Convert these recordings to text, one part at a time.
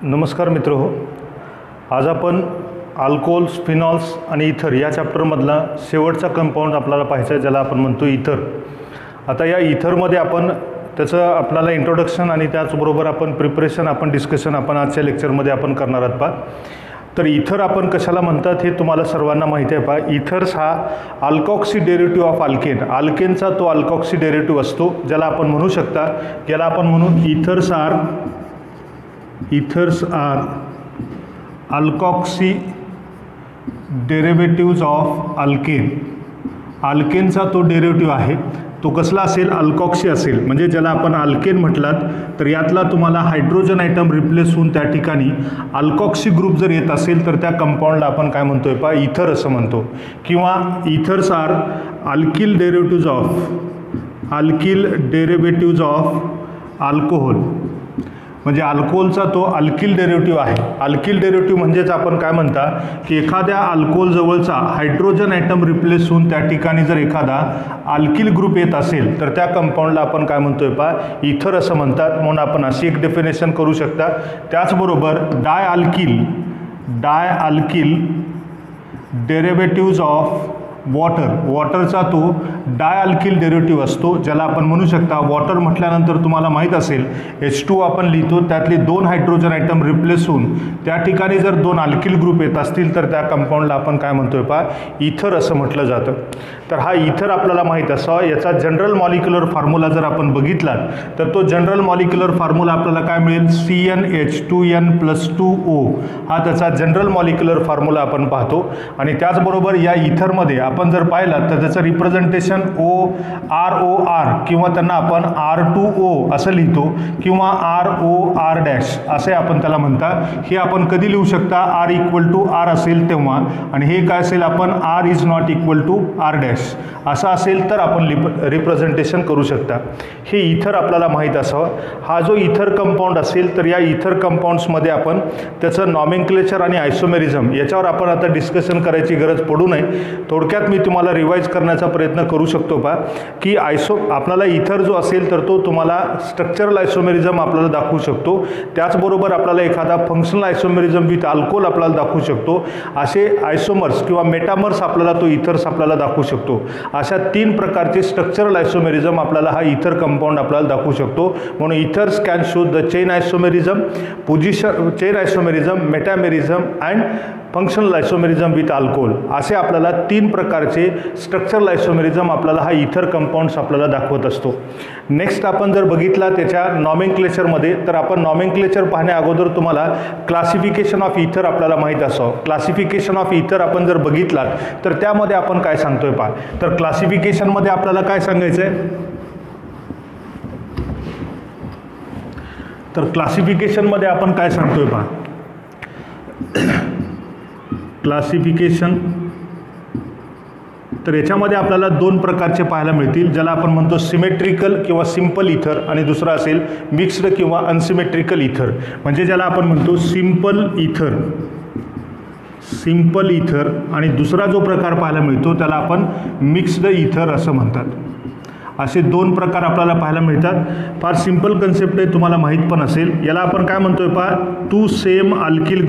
नमस्कार मित्रहो, आज आपण अल्कोहोल्स, फिनॉल्स आणि इथर या चॅप्टरमधला शेवटचा कंपाऊंड आपल्याला पाहायचा आहे, ज्याला आपण म्हणतो इथर. आता या इथरमध्ये आपण त्याचं आपल्याला इंट्रोडक्शन आणि त्याचबरोबर आपण प्रिपरेशन, डिस्कशन आजच्या लेक्चरमध्ये आपण करणार आहोत. पहा, तर इथर आपण कशाला म्हणतात हे तुम्हाला सर्वांना माहिती आहे. पहा, इथर्स हा अल्कॉक्सी डेरिव्हेटिव्ह ऑफ अल्केन, अल्केनचा तो अल्कॉक्सी डेरिव्हेटिव्ह असतो, ज्याला आपण म्हणू शकता, याला आपण म्हणू ethers are alkoxy derivatives of alkane. अल्केनचा तो डेरिव्हेटिव्ह आहे, तो कसला असेल? अल्कॉक्सी असेल. म्हणजे ज्याला आपण अल्केन म्हटलात तर यातला तुम्हाला हायड्रोजन आयटम रिप्लेस होऊन त्या ठिकाणी अल्कॉक्सी ग्रुप जर येत असेल तर त्या कंपाऊंडला आपण काय म्हणतोय? पहा, इथर असं म्हणतो. किंवा ethers are alkyl derivatives of alcohol. म्हणजे अल्कोहोलचा तो अल्किल डेरिव्हेटिव्ह आहे. अल्किल डेरिव्हेटिव्ह म्हणजेच आपण काय म्हणता की एखाद्या अल्कोहोल जवळचा हायड्रोजन आयटम रिप्लेस होऊन त्या ठिकाणी जर एखादा अल्किल ग्रुप येत असेल तर त्या कंपाऊंडला आपण काय म्हणतोय? पहा, इथर असं म्हणतात. म्हणून आपण अशी एक डेफिनेशन करू शकता. त्याचबरोबर डाय अल्किल डेरिव्हेटिव्ह्ज ऑफ वॉटरचा तो डाय अल्किल डेरिव्हेटिव्ह असतो, ज्याला आपण म्हणू शकता, वॉटर म्हटल्यानंतर तुम्हाला माहीत असेल H2 आपण लिहितो, त्यातले 2 हायड्रोजन आयटम रिप्लेस होऊन त्या ठिकाणी जर 2 अल्किल ग्रुप येत असतील तर त्या कंपाऊंडला आपण काय म्हणतोय? पहा, इथर असं म्हटलं जातं. तर हा इथर आपल्याला माहीत असावा. याचा जनरल मॉलिक्युलर फॉर्म्युला जर आपण बघितला तर तो जनरल मॉलिक्युलर फॉर्म्युला आपल्याला काय मिळेल? CnH2n+2O हा त्याचा जनरल मॉलिक्युलर फॉर्म्युला आपण पाहतो. आणि त्याचबरोबर या इथरमध्ये आपण जर पाहिलं तर त्याचं रिप्रेझेंटेशन ROR किंवा त्यांना आपण R2O असं लिहितो किंवा ROR' असे आपण त्याला म्हणता. हे आपण कधी लिहू शकता? R=R असेल तेव्हा. आणि हे काय असेल? आपण R=R' असं असेल तर आपण रिप्रेझेंटेशन करू शकता. हे इथर आपल्याला माहीत असावं. हा जो इथर कंपाऊंड असेल तर या इथर कंपाऊंड्समध्ये आपण त्याचं नॉमेनक्लेचर आणि आयसोमेरिझम याच्यावर आपण आता डिस्कशन करायची गरज पडू नये. थोडक्यात मी तुम्हाला रिवाइज करण्याचा प्रयत्न करू शकतो. पहा की आपल्याला इथर जो असेल तर तो तुम्हाला स्ट्रक्चरल आयसोमेरिझम आपल्याला दाखवू शकतो. त्याचबरोबर आपल्याला एखादा फंक्शनल आयसोमेरिझम विथ अल्कोहोल आपल्याला दाखवू शकतो. असे आयसोमर्स किंवा मेटामर्स आपल्याला तो इथर्स आपल्याला दाखवू शकतो. अशा 3 प्रकारचे स्ट्रक्चरल आयसोमेरिझम आपल्याला हा इथर कंपाऊंड आपल्याला दाखवू शकतो. म्हणून ethers can show the chain isomerism, chain isomerism, metamerism and functional isomerism with alcohol. असे आपल्याला 3 प्रकारचे स्ट्रक्चरल आयसोमेरिझम आपल्याला हा इथर कंपाऊंड्स आपल्याला दाखवत असतो. नेक्स्ट आपण जर बघितला त्याच्या नॉमेनक्लेचरमध्ये तर आपण नॉमेनक्लेचर पाहण्या अगोदर तुम्हाला क्लासिफिकेशन ऑफ इथर आपल्याला माहीत असावं. क्लासिफिकेशन ऑफ इथर आपण जर बघितलात तर त्यामध्ये आपण काय सांगतोय? पहा, तर क्लासिफिकेशनमध्ये आपल्याला काय सांगायचं आहे? तर क्लासिफिकेशनमध्ये आपण काय सांगतोय? पहा, क्लासिफिकेशन तर याच्यामध्ये आपल्याला 2 प्रकारचे पाहायला मिळतील, ज्याला आपण म्हणतो सिमेट्रिकल किंवा सिंपल इथर आणि दुसरा असेल मिक्स्ड किंवा अनसिमेट्रिकल इथर. म्हणजे ज्याला आपण म्हणतो सिंपल इथर आणि दुसरा जो प्रकार पाहायला मिळतो त्याला आपण मिक्स्ड इथर असं म्हणतात. असे 2 प्रकार आपल्याला पाहायला मिळतात. फार सिंपल कन्सेप्ट आहे, तुम्हाला माहीत पण असेल. याला आपण काय म्हणतोय? पहा, 2 same alkyl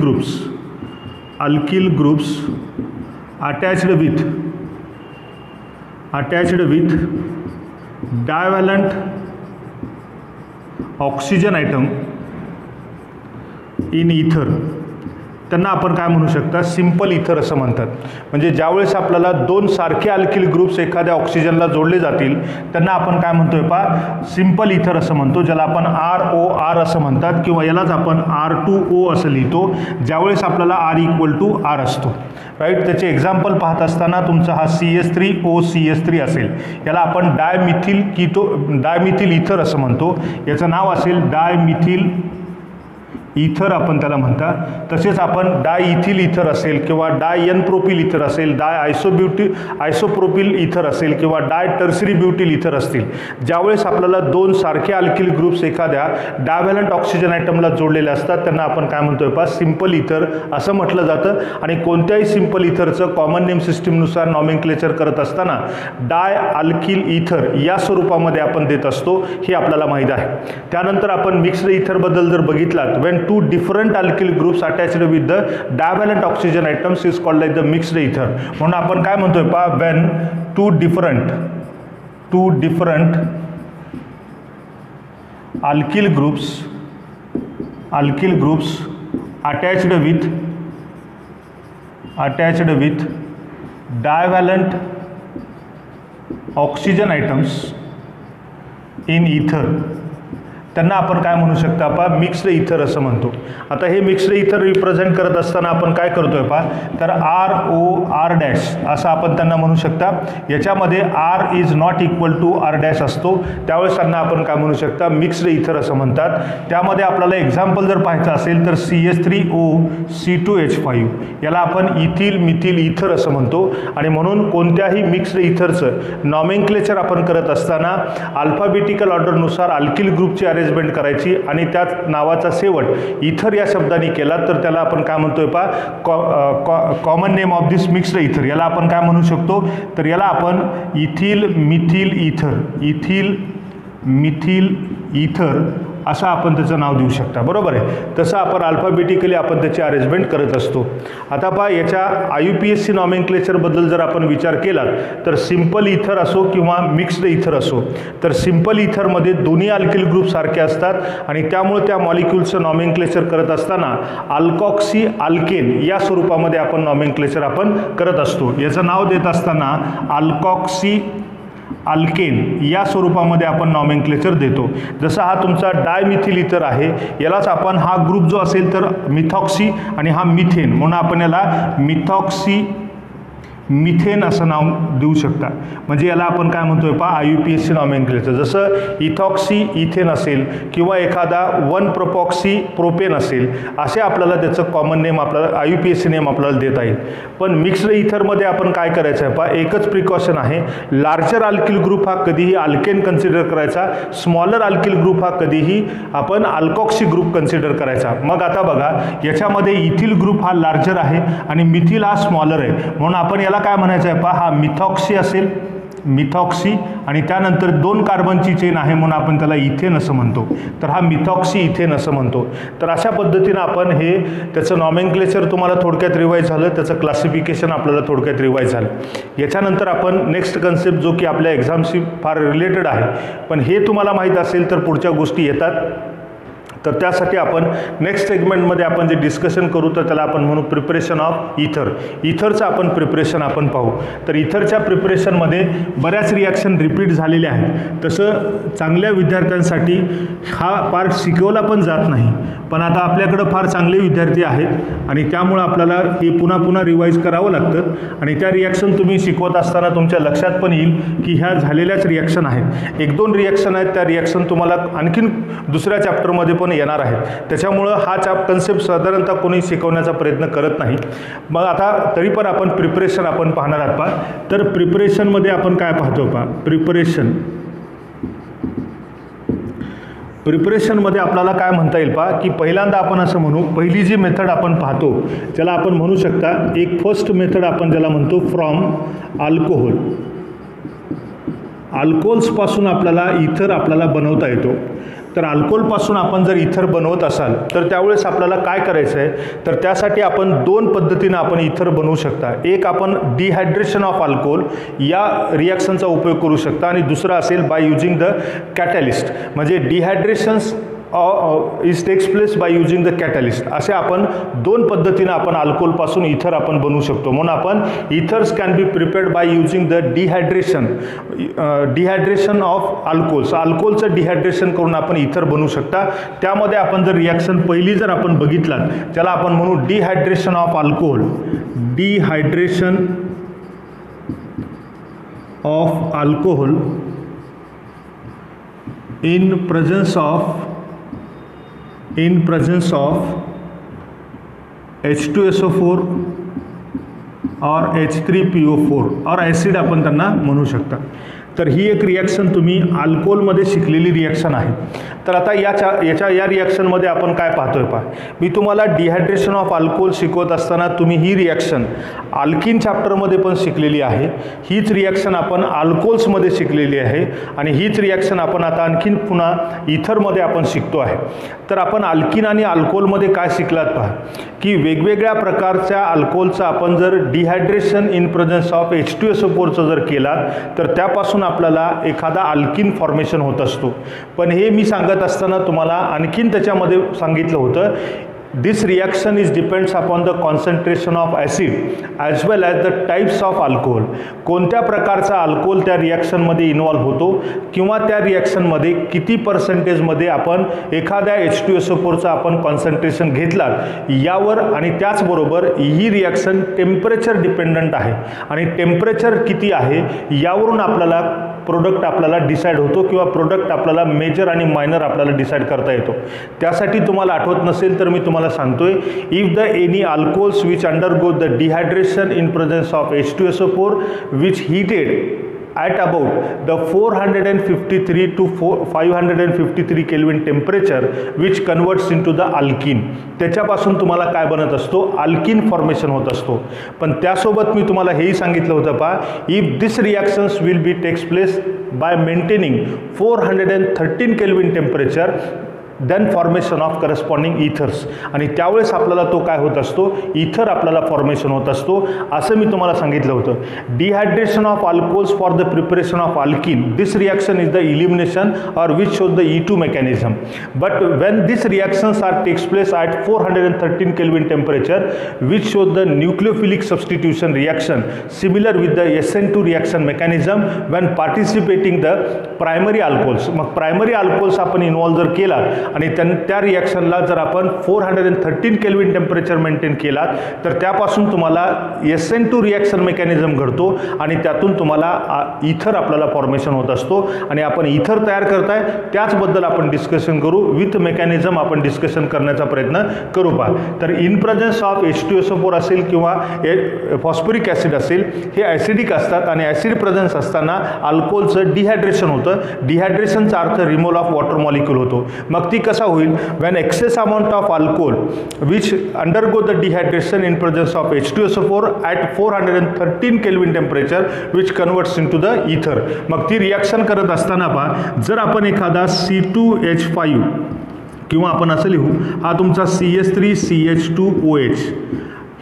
groups attached with divalent oxygen atom in ether, त्यांना आपण काय म्हणू शकता? सिंपल इथर असं म्हणतात. म्हणजे ज्यावेळेस आपल्याला 2 सारखे अल्किल ग्रुप्स एखाद्या ऑक्सिजनला जोडले जातील त्यांना आपण काय म्हणतोय? पहा, सिंपल इथर असं म्हणतो, ज्याला आपण ROR असं म्हणतात किंवा यालाच आपण R2O असं लिहितो ज्यावेळेस आपल्याला R=R असतो. राईट. त्याचे एक्झाम्पल पाहत असताना तुमचा हा CH3OCH3 असेल, याला आपण डायमिथिल इथर असं म्हणतो. याचं नाव असेल डायमिथिल इथर आपण त्याला म्हणता. तसेच आपण डायइथिल इथर असेल किंवा डायन प्रोपिल इथर असेल, आयसोप्रोपिल इथर असेल किंवा टर्सरी ब्युटिल इथर असतील. ज्यावेळेस आपल्याला 2 सारखे अल्किल ग्रुप्स एखाद्या डायव्हॅलंट ऑक्सिजन आयटमला जोडलेले असतात त्यांना आपण काय म्हणतोय? पहा, सिंपल इथर असं म्हटलं जातं. आणि कोणत्याही सिंपल इथरचं कॉमन नेम सिस्टीमनुसार नॉमेनक्लेचर करत असताना डाय अल्किल इथर या स्वरूपामध्ये आपण देत असतो, हे आपल्याला माहीत आहे. त्यानंतर आपण मिक्स्ड इथरबद्दल जर बघितलात, Wien two different alkyl groups attached with the divalent oxygen atoms is called like the mixed ether. म्हणून आपण काय म्हणतोय पहा, when two different alkyl groups attached with divalent oxygen atoms in ether, त्यांना आपण काय म्हणू शकता आपण मिक्स्ड इथर असं म्हणतो. आता हे मिक्स्ड इथर रिप्रेझेंट करत असताना आपण काय करतोय पहा, तर ROR' असं आपण त्यांना म्हणू शकता. याच्यामध्ये R is not equal to R' असतो, त्यावेळेस त्यांना आपण काय म्हणू शकता मिक्स्ड इथर असं म्हणतात. त्यामध्ये आपल्याला एक्झाम्पल जर पाहायचं असेल तर CH3OC2H5 याला आपण इथिल मिथिल इथर असं म्हणतो. आणि म्हणून कोणत्याही मिक्स्ड इथरचं नॉमेनक्लेचर आपण करत असताना अल्फाबेटिकल ऑर्डरनुसार अल्किल ग्रुपची अरेंजमेंट करायची आणि त्याच नावाचा शेवट इथर या शब्दाने केला तर त्याला आपण काय म्हणतोय पहा common name of this mixed इथर, याला आपण काय म्हणू शकतो, तर याला आपण इथिल मिथिल इथर असं आपण त्याचं नाव देऊ शकता. बरोबर आहे. तसं आपण अल्फाबेटिकली आपण त्याची अरेंजमेंट करत असतो. आता पहा याच्या IUPAC नॉमेनक्लेचरबद्दल जर आपण विचार केला तर सिम्पल इथर असो किंवा मिक्स्ड इथर असो, तर सिम्पल इथरमध्ये दोन्ही अल्किल ग्रुप सारखे असतात आणि त्यामुळे त्या मॉलिक्यूलचं नॉमेनक्लेचर करत असताना अल्कॉक्सी अल्केन या स्वरूपामध्ये आपण नॉमेनक्लेचर आपण करत असतो. याचं नाव देत असताना अल्कॉक्सी अल्केन या स्वरूपामध्ये आपण नॉमेनक्लेचर देतो. जसा हा तुमचा डायमिथिल इथर आहे, यालाच आपण हा ग्रुप जो असेल तर मिथॉक्सी आणि हा मिथेन म्हणून आपण याला मिथेन असं नाव देऊ शकता. म्हणजे याला आपण काय म्हणतोय पहा IUPAC नॉमेनक्लेचर. जसं इथॉक्सी इथेन असेल किंवा एखादा 1-प्रोपॉक्सी प्रोपेन असेल, असे आपल्याला त्याचं कॉमन नेम आपल्याला IUPAC नेम आपल्याला देता येईल. पण मिक्स्ड इथरमध्ये आपण काय करायचं आहे पहा, एकच प्रिकॉशन आहे, लार्जर अल्किल ग्रुप हा कधीही अल्केन कन्सिडर करायचा, स्मॉलर अल्किल ग्रुप हा कधीही आपण अल्कॉक्सी ग्रुप कन्सिडर करायचा. मग आता बघा याच्यामध्ये इथिल ग्रुप हा लार्जर आहे आणि मिथिल हा स्मॉलर आहे, म्हणून आपण याला काय म्हणायचं आहे पहा, हा मिथॉक्सी असेल, मिथॉक्सी आणि त्यानंतर 2 कार्बनची चेन आहे म्हणून आपण त्याला इथेन असं म्हणतो, तर हा मिथॉक्सी इथेन असं म्हणतो. तर अशा पद्धतीनं आपण हे त्याचं नॉमेनक्लेचर तुम्हाला थोडक्यात रिवाईज झालं, त्याचं क्लासिफिकेशन आपल्याला थोडक्यात रिवाईज झालं. याच्यानंतर आपण नेक्स्ट कन्सेप्ट जो की आपल्या एक्झामशी फार रिलेटेड आहे, पण हे तुम्हाला माहीत असेल तर पुढच्या गोष्टी येतात, तर त्यासाठी आपण नेक्स्ट सेगमेंटमध्ये आपण जे डिस्कशन करू तर त्याला आपण म्हणू प्रिपरेशन ऑफ इथर. इथरचं आपण प्रिपरेशन आपण पाहू. तर इथरच्या प्रिपरेशनमध्ये बऱ्याच रिॲक्शन रिपीट झालेल्या आहेत. तसं चांगल्या विद्यार्थ्यांसाठी हा पार्ट शिकवला पण जात नाही, पण आता आपल्याकडं फार चांगले विद्यार्थी आहेत आणि त्यामुळं आपल्याला हे पुन्हा पुन्हा रिवाईज करावं लागतं आणि त्या रिॲक्शन तुम्ही शिकवत असताना तुमच्या लक्षात पण येईल की ह्या झालेल्याच रिॲक्शन आहेत. 1-2 रिॲक्शन आहेत, त्या रिॲक्शन तुम्हाला आणखीन दुसऱ्या चॅप्टरमध्ये पण येणार आहेत. त्याच्यामुळं हा कन्सेप्ट साधारणतः कोणी शिकवण्याचा प्रयत्न करत नाही. मग आता तरी पण आपण प्रिपरेशन आपण पाहणार आहात पहा. तर प्रिपरेशनमध्ये आपण काय पाहतो पहा, प्रिपरेशनमध्ये आपल्याला काय म्हणता येईल पहा, की पहिल्यांदा आपण असं म्हणू, पहिली जी मेथड आपण पाहतो ज्याला आपण म्हणू शकता एक फर्स्ट मेथड आपण ज्याला म्हणतो फ्रॉम अल्कोहोल. अल्कोहोल्सपासून आपल्याला इथर आपल्याला बनवता येतो. तर अल्कोहोलपासून आपण जर इथर बनवत असाल तर त्यावेळेस आपल्याला काय करायचं आहे, तर त्यासाठी आपण 2 पद्धतीनं आपण इथर बनवू शकता. एक आपण डिहायड्रेशन ऑफ अल्कोहोल या रिॲक्शनचा उपयोग करू शकता आणि दुसरा असेल बाय युजिंग द कॅटॅलिस्ट. म्हणजे dehydrations is takes place by using the catalyst. असे आपण 2 पद्धतीनं आपण अल्कोहोलपासून इथर आपण बनवू शकतो. म्हणून आपण ethers can be prepared by using the dehydration of alcohols. अल्कोहोलचं डिहायड्रेशन करून आपण इथर बनवू शकता. त्यामध्ये आपण जर रिॲक्शन पहिली जर आपण बघितलात त्याला आपण म्हणू dehydration of alcohol. Dehydration of alcohol in presence of H2SO4 or H3PO4 और ॲसिड आपण त्यांना म्हणू शकता. तर ही एक रिॲक्शन तुम्ही अल्कोहोलमध्ये शिकलेली रिॲक्शन आहे. तर आता या रिॲक्शनमध्ये आपण काय पाहतोय पहा, मी तुम्हाला डिहायड्रेशन ऑफ अल्कोहोल शिकवत असताना तुम्ही ही रिॲक्शन अल्किन चॅप्टरमध्ये पण शिकलेली आहे. हीच रिॲक्शन आपण अल्कोहोल्समध्ये शिकलेली आहे आणि हीच रिॲक्शन आपण आता आणखीन पुन्हा इथरमध्ये आपण शिकतो आहे. तर आपण अल्किन आणि अल्कोहोलमध्ये काय शिकलात पहा, की वेगवेगळ्या प्रकारच्या अल्कोहोलचं आपण जर डिहायड्रेशन इन प्रेझन्स ऑफ H2SO4चं जर केलात तर त्यापासून आपल्याला एखादा अल्किन फॉर्मेशन होत असतो. पण हे मी सांगत असताना तुम्हाला आणखीन त्याच्यामध्ये सांगितलं होतं, this reaction is depends upon the concentration of acid as well as the types of alcohol. कोणत्या प्रकारचा अल्कोहोल त्या रिॲक्शनमध्ये इन्व्हॉल्व होतो किंवा त्या रिॲक्शनमध्ये किती पर्सेंटेजमध्ये आपण एखाद्या H2SO4चं आपण कॉन्सन्ट्रेशन घेतलात यावर, आणि त्याचबरोबर ही रिॲक्शन टेम्परेचर डिपेंडंट आहे आणि टेम्परेचर किती आहे यावरून आपल्याला प्रोडक्ट आपल्याला डिसाईड होतो किंवा प्रोडक्ट आपल्याला मेजर आणि मायनर आपल्याला डिसाईड करता येतो. त्यासाठी तुम्हाला आठवत नसेल तर मी तुम्हाला सांगतोय, if the any alcohols which undergo the dehydration in presence of H2SO4 which heated at about the 453 to 553 Kelvin temperature which converts into the alkene, त्याच्यापासून तुम्हाला काय बनत असतो, अल्किन फॉर्मेशन होत असतो. पण त्यासोबत मी तुम्हाला हेही सांगितलं होतं पहा, if this reactions will be takes place by maintaining 413 Kelvin temperature then formation of corresponding ethers, आणि त्यावेळेस आपल्याला तो काय होत असतो, इथर आपल्याला फॉर्मेशन होत असतो असं मी तुम्हाला सांगितलं होतं. Dehydration of alcohols for the preparation of alkene, this reaction is the elimination or which shows the E2 mechanism. But when these reactions are takes place at 413 Kelvin temperature which shows the nucleophilic substitution reaction similar with the SN2 reaction mechanism when participating the primary alcohols. मग primary alcohols आपण involve जर केला आणि त्या रिॲक्शनला जर आपण 413 kelvin temperature maintain केलात तर त्यापासून तुम्हाला SN2 रिॲक्शन मेकॅनिझम घडतो आणि त्यातून तुम्हाला इथर आपल्याला फॉर्मेशन होत असतो आणि आपण इथर तयार करताय त्याचबद्दल आपण डिस्कशन करू, विथ मेकॅनिझम आपण डिस्कशन करण्याचा प्रयत्न करू. पहा, तर इन प्रेझन्स ऑफ H2SO4 असेल किंवा फॉस्फरिक ॲसिड असेल, हे ॲसिडिक असतात आणि ॲसिड प्रेझन्स असताना अल्कोहोलचं डिहायड्रेशन होतं. डिहायड्रेशनचा अर्थ रिमूव्हल ऑफ वॉटर मॉलिक्यूल होतो. मग ती कसा होईल, when excess amount of alcohol which undergo the dehydration in presence of H2SO4 at 413 kelvin temperature which converts into the ether. मग ती रिॲक्शन करत असताना पहा, जर आपण एखादा C2H5 किंवा आपण असं लिहू, हा तुमचा CH3CH2OH,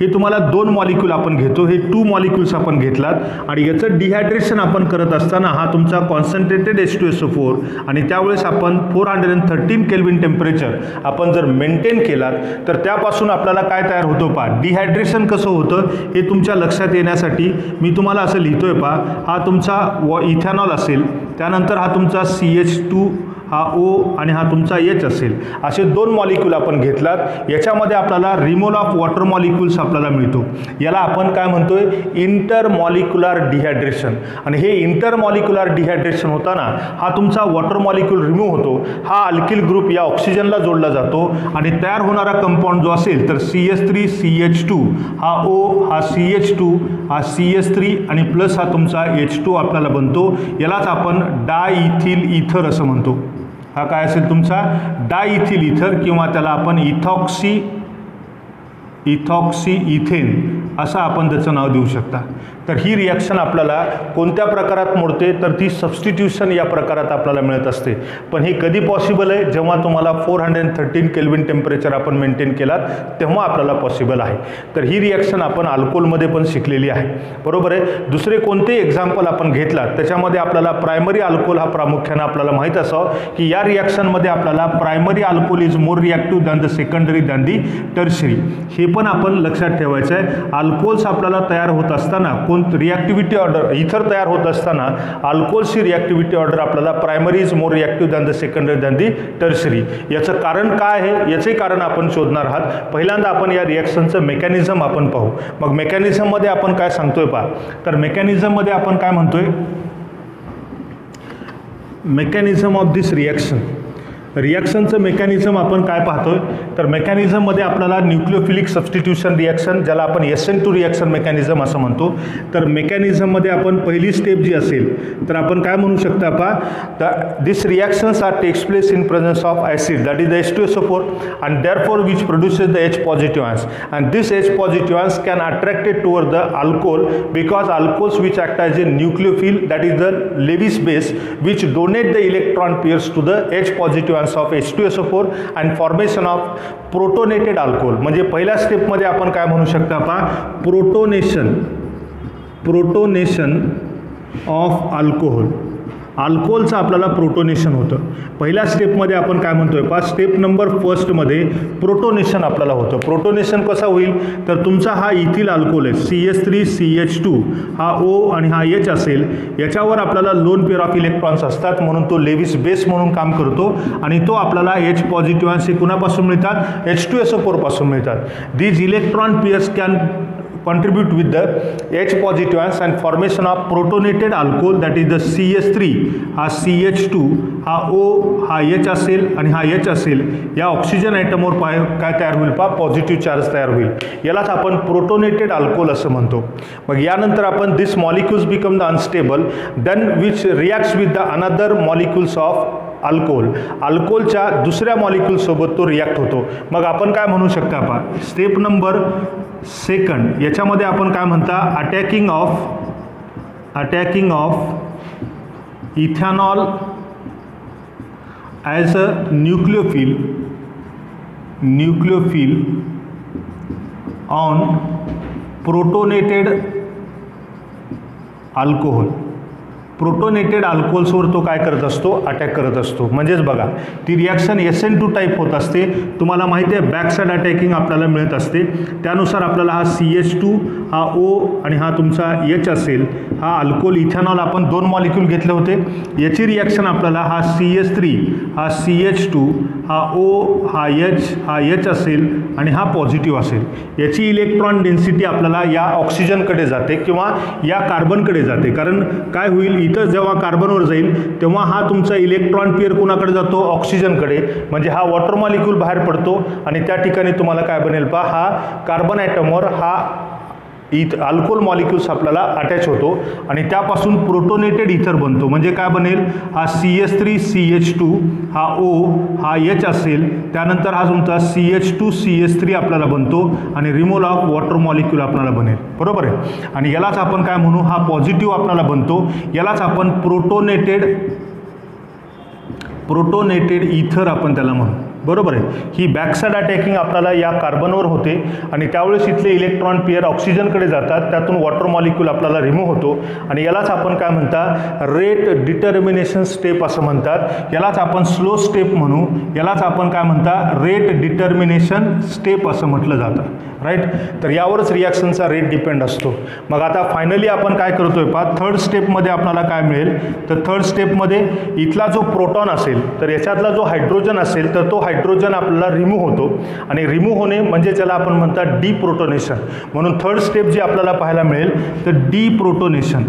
हे तुम्हाला दोन मॉलिक्यूल आपण घेतो, हे 2 मॉलिक्यूल्स आपण घेतलात आणि याचं डिहायड्रेशन आपण करत असताना हा तुमचा कॉन्सन्ट्रेटेड H2SO4 आणि त्यावेळेस आपण 413 केल्विन टेम्परेचर आपण जर मेंटेन केलात तर त्यापासून आपल्याला काय तयार होतो पहा, डिहायड्रेशन कसं होतं हे तुमच्या लक्षात येण्यासाठी मी तुम्हाला असं लिहितोय पहा, हा तुमचा इथेनॉल असेल, त्यानंतर हा तुमचा CH2 हा O आणि हा तुमचा H असेल, असे 2 मॉलिक्यूल आपण घेतलात. याच्यामध्ये आपल्याला रिमूव्हल ऑफ वॉटर मॉलिक्यूल्स आपल्याला मिळतो. याला आपण काय म्हणतोय, इंटरमॉलिक्युलर डिहायड्रेशन. आणि हे इंटरमॉलिक्युलर डिहायड्रेशन होताना हा तुमचा वॉटर मॉलिक्यूल रिमूव्ह होतो, हा अल्किल ग्रुप या ऑक्सिजनला जोडला जातो आणि तयार होणारा कंपाऊंड जो असेल तर CH3CH2 हा O, हा CH2, हा CH3 आणि प्लस हा तुमचा H2 आपल्याला बनतो. यालाच आपण डायइथिल इथर असं म्हणतो. हा काय असेल तुमचा डायइथिल इथर किंवा त्याला आपण इथॉक्सी इथेन असं आपण त्याचं नाव देऊ शकता. तर ही रिॲक्शन आपल्याला कोणत्या प्रकारात मोडते तर ती सबस्टिट्यूशन या प्रकारात आपल्याला मिळत असते. पण हे कधी पॉसिबल आहे, जेव्हा तुम्हाला 413 केल्विन टेम्परेचर आपण मेंटेन केलात तेव्हा आपल्याला पॉसिबल आहे. तर ही रिॲक्शन आपण अल्कोहोलमध्ये पण शिकलेली आहे, बरोबर आहे. दुसरे कोणते एक्झाम्पल आपण घेतलात त्याच्यामध्ये आपल्याला प्रायमरी अल्कोहोल हा प्रामुख्याने आपल्याला माहीत असावं की या रिॲक्शनमध्ये आपल्याला primary alcohol is more reactive than the secondary than the tertiary. हे पण आपण लक्षात ठेवायचं आहे. अल्कोहोल्स आपल्याला तयार होत असताना रिॲक्टिव्हिटी ऑर्डर इथर तयार होत असताना अल्कोहोलची रिॲक्टिव्हिटी ऑर्डर आपल्याला primary is more reactive than the secondary than the tertiary. याचं कारण काय आहे, याचे कारण आपण शोधणार आहात. पहिल्यांदा आपण या रिॲक्शनचं मेकॅनिझम आपण पाहू. मग मेकॅनिझममध्ये आपण काय सांगतोय पहा, तर मेकॅनिझममध्ये आपण काय म्हणतोय, मेकॅनिझम ऑफ दिस रिॲक्शन. रिॲक्शनचं मेकॅनिझम आपण काय पाहतोय तर मेकॅनिझममध्ये आपल्याला न्यूक्लियोफिलिक सबस्टिट्यूशन रिॲक्शन ज्याला आपण SN2 रिॲक्शन मेकॅनिझम असं म्हणतो. तर मेकॅनिझममध्ये आपण पहिली स्टेप जी असेल तर आपण काय म्हणू शकता पहा this reactions are takes place in presence of acid that is the H2SO4 and therefore which produces the H positive ions and this H positive ions can attracted toward the alcohol because alcohols which act as a nucleophile that is the Lewis base which donate the electron pairs to the H positive ions of H2SO4 and formation of protonated alcohol. म्हणजे पहिल्या स्टेपमध्ये आपण काय म्हणू शकता पहा protonation of alcohol. अल्कोहोलचं आपल्याला protonation होतं. पहिल्या स्टेपमध्ये आपण काय म्हणतोय पहा स्टेप नंबर फर्स्टमध्ये प्रोटोनेशन आपल्याला होतं. प्रोटोनेशन कसं होईल तर तुमचा हा इथिल अल्कोहोल आहे CH3CH2 हा O आणि हा H असेल याच्यावर आपल्याला लोन पेअर ऑफ इलेक्ट्रॉन्स असतात म्हणून तो लेविस बेस म्हणून काम करतो आणि तो आपल्याला H पॉझिटिव्ह आयन्स हे कुणापासून मिळतात H2SO4 पासून मिळतात. These electron pairs can contribute with the H positive ions and formation of protonated alcohol that is the CH3 हा CH2 हा O हा H असेल आणि हा H असेल या ऑक्सिजन ॲटमवर काय तयार होईल पहा पॉझिटिव्ह चार्ज तयार होईल. यालाच आपण प्रोटोनेटेड अल्कोहोल असं म्हणतो. मग यानंतर आपण this molecules become the unstable then which reacts with the another molecules of alcohol. अल्कोहोलच्या दुसऱ्या मॉलिक्युलसोबत तो रिॲक्ट होतो. मग आपण काय म्हणू शकता पहा स्टेप नंबर सेकंड याच्यामध्ये आपण काय म्हणता attacking of ethanol as a nucleophile on protonated alcohol. Protonated अल्कोहोल्सवर तो काय करत असतो अटॅक करत असतो. म्हणजेच बघा ती रिॲक्शन SN2 टाईप होत असते. तुम्हाला माहिती आहे बॅक साईड अटॅकिंग आपल्याला मिळत असते. त्यानुसार आपल्याला हा CH2 हा O आणि हा तुमचा H असेल हा अल्कोहोल इथेनॉल आपण दोन मॉलिक्यूल घेतले होते. याची रिॲक्शन आपल्याला हा CH3 हा CH2 हा O हा H असेल आणि हा पॉझिटिव्ह असेल. याची इलेक्ट्रॉन डेन्सिटी आपल्याला या ऑक्सिजनकडे जाते किंवा या कार्बनकडे जाते. कारण काय होईल इथं जेव्हा कार्बनवर जाईल तेव्हा हा तुमचा इलेक्ट्रॉन पेअर कोणाकडे जातो ऑक्सिजनकडे. म्हणजे हा वॉटर मॉलिक्यूल बाहेर पडतो आणि त्या ठिकाणी तुम्हाला काय बनेल पहा हा कार्बन ॲटमवर हा अल्कोहोल मॉलिक्युल्स आपल्याला अटॅच होतो आणि त्यापासून प्रोटोनेटेड इथर बनतो. म्हणजे काय बनेल हा CH3CH2 हा O हा H असेल त्यानंतर हा तुमचा CH2CH3 आपल्याला बनतो आणि रिमूव्हल ऑफ वॉटर मॉलिक्यूल आपल्याला बनेल. बरोबर आहे. आणि यालाच आपण काय म्हणू हा पॉझिटिव्ह आपल्याला बनतो. यालाच आपण प्रोटोनेटेड इथर आपण त्याला म्हणू. बरोबर आहे. ही बॅकसाईड अटॅकिंग आपल्याला या कार्बनवर होते आणि त्यावेळेस इथले इलेक्ट्रॉन पेअर ऑक्सिजनकडे जातात. त्यातून वॉटर मॉलिक्यूल आपल्याला रिमूव्ह होतो आणि यालाच आपण काय म्हणतात रेट डिटर्मिनेशन स्टेप असं म्हणतात. यालाच आपण स्लो स्टेप म्हणू. यालाच आपण काय म्हणतात रेट डिटर्मिनेशन स्टेप असं म्हटलं जातं. राईट. तर यावरच रिॲक्शनचा रेट डिपेंड असतो. मग आता फायनली आपण काय करतोय पहा थर्ड स्टेपमध्ये आपल्याला काय मिळेल तर थर्ड स्टेपमध्ये इथला जो प्रोटॉन असेल तर याच्यातला जो हायड्रोजन असेल तर तो हायड्रोजन आपल्याला रिमूव्ह होतो आणि रिमूव्ह होणे म्हणजे त्याला आपण म्हणतात डिप्रोटोनेशन. म्हणून थर्ड स्टेप जी आपल्याला पाहायला मिळेल तर डिप्रोटोनेशन.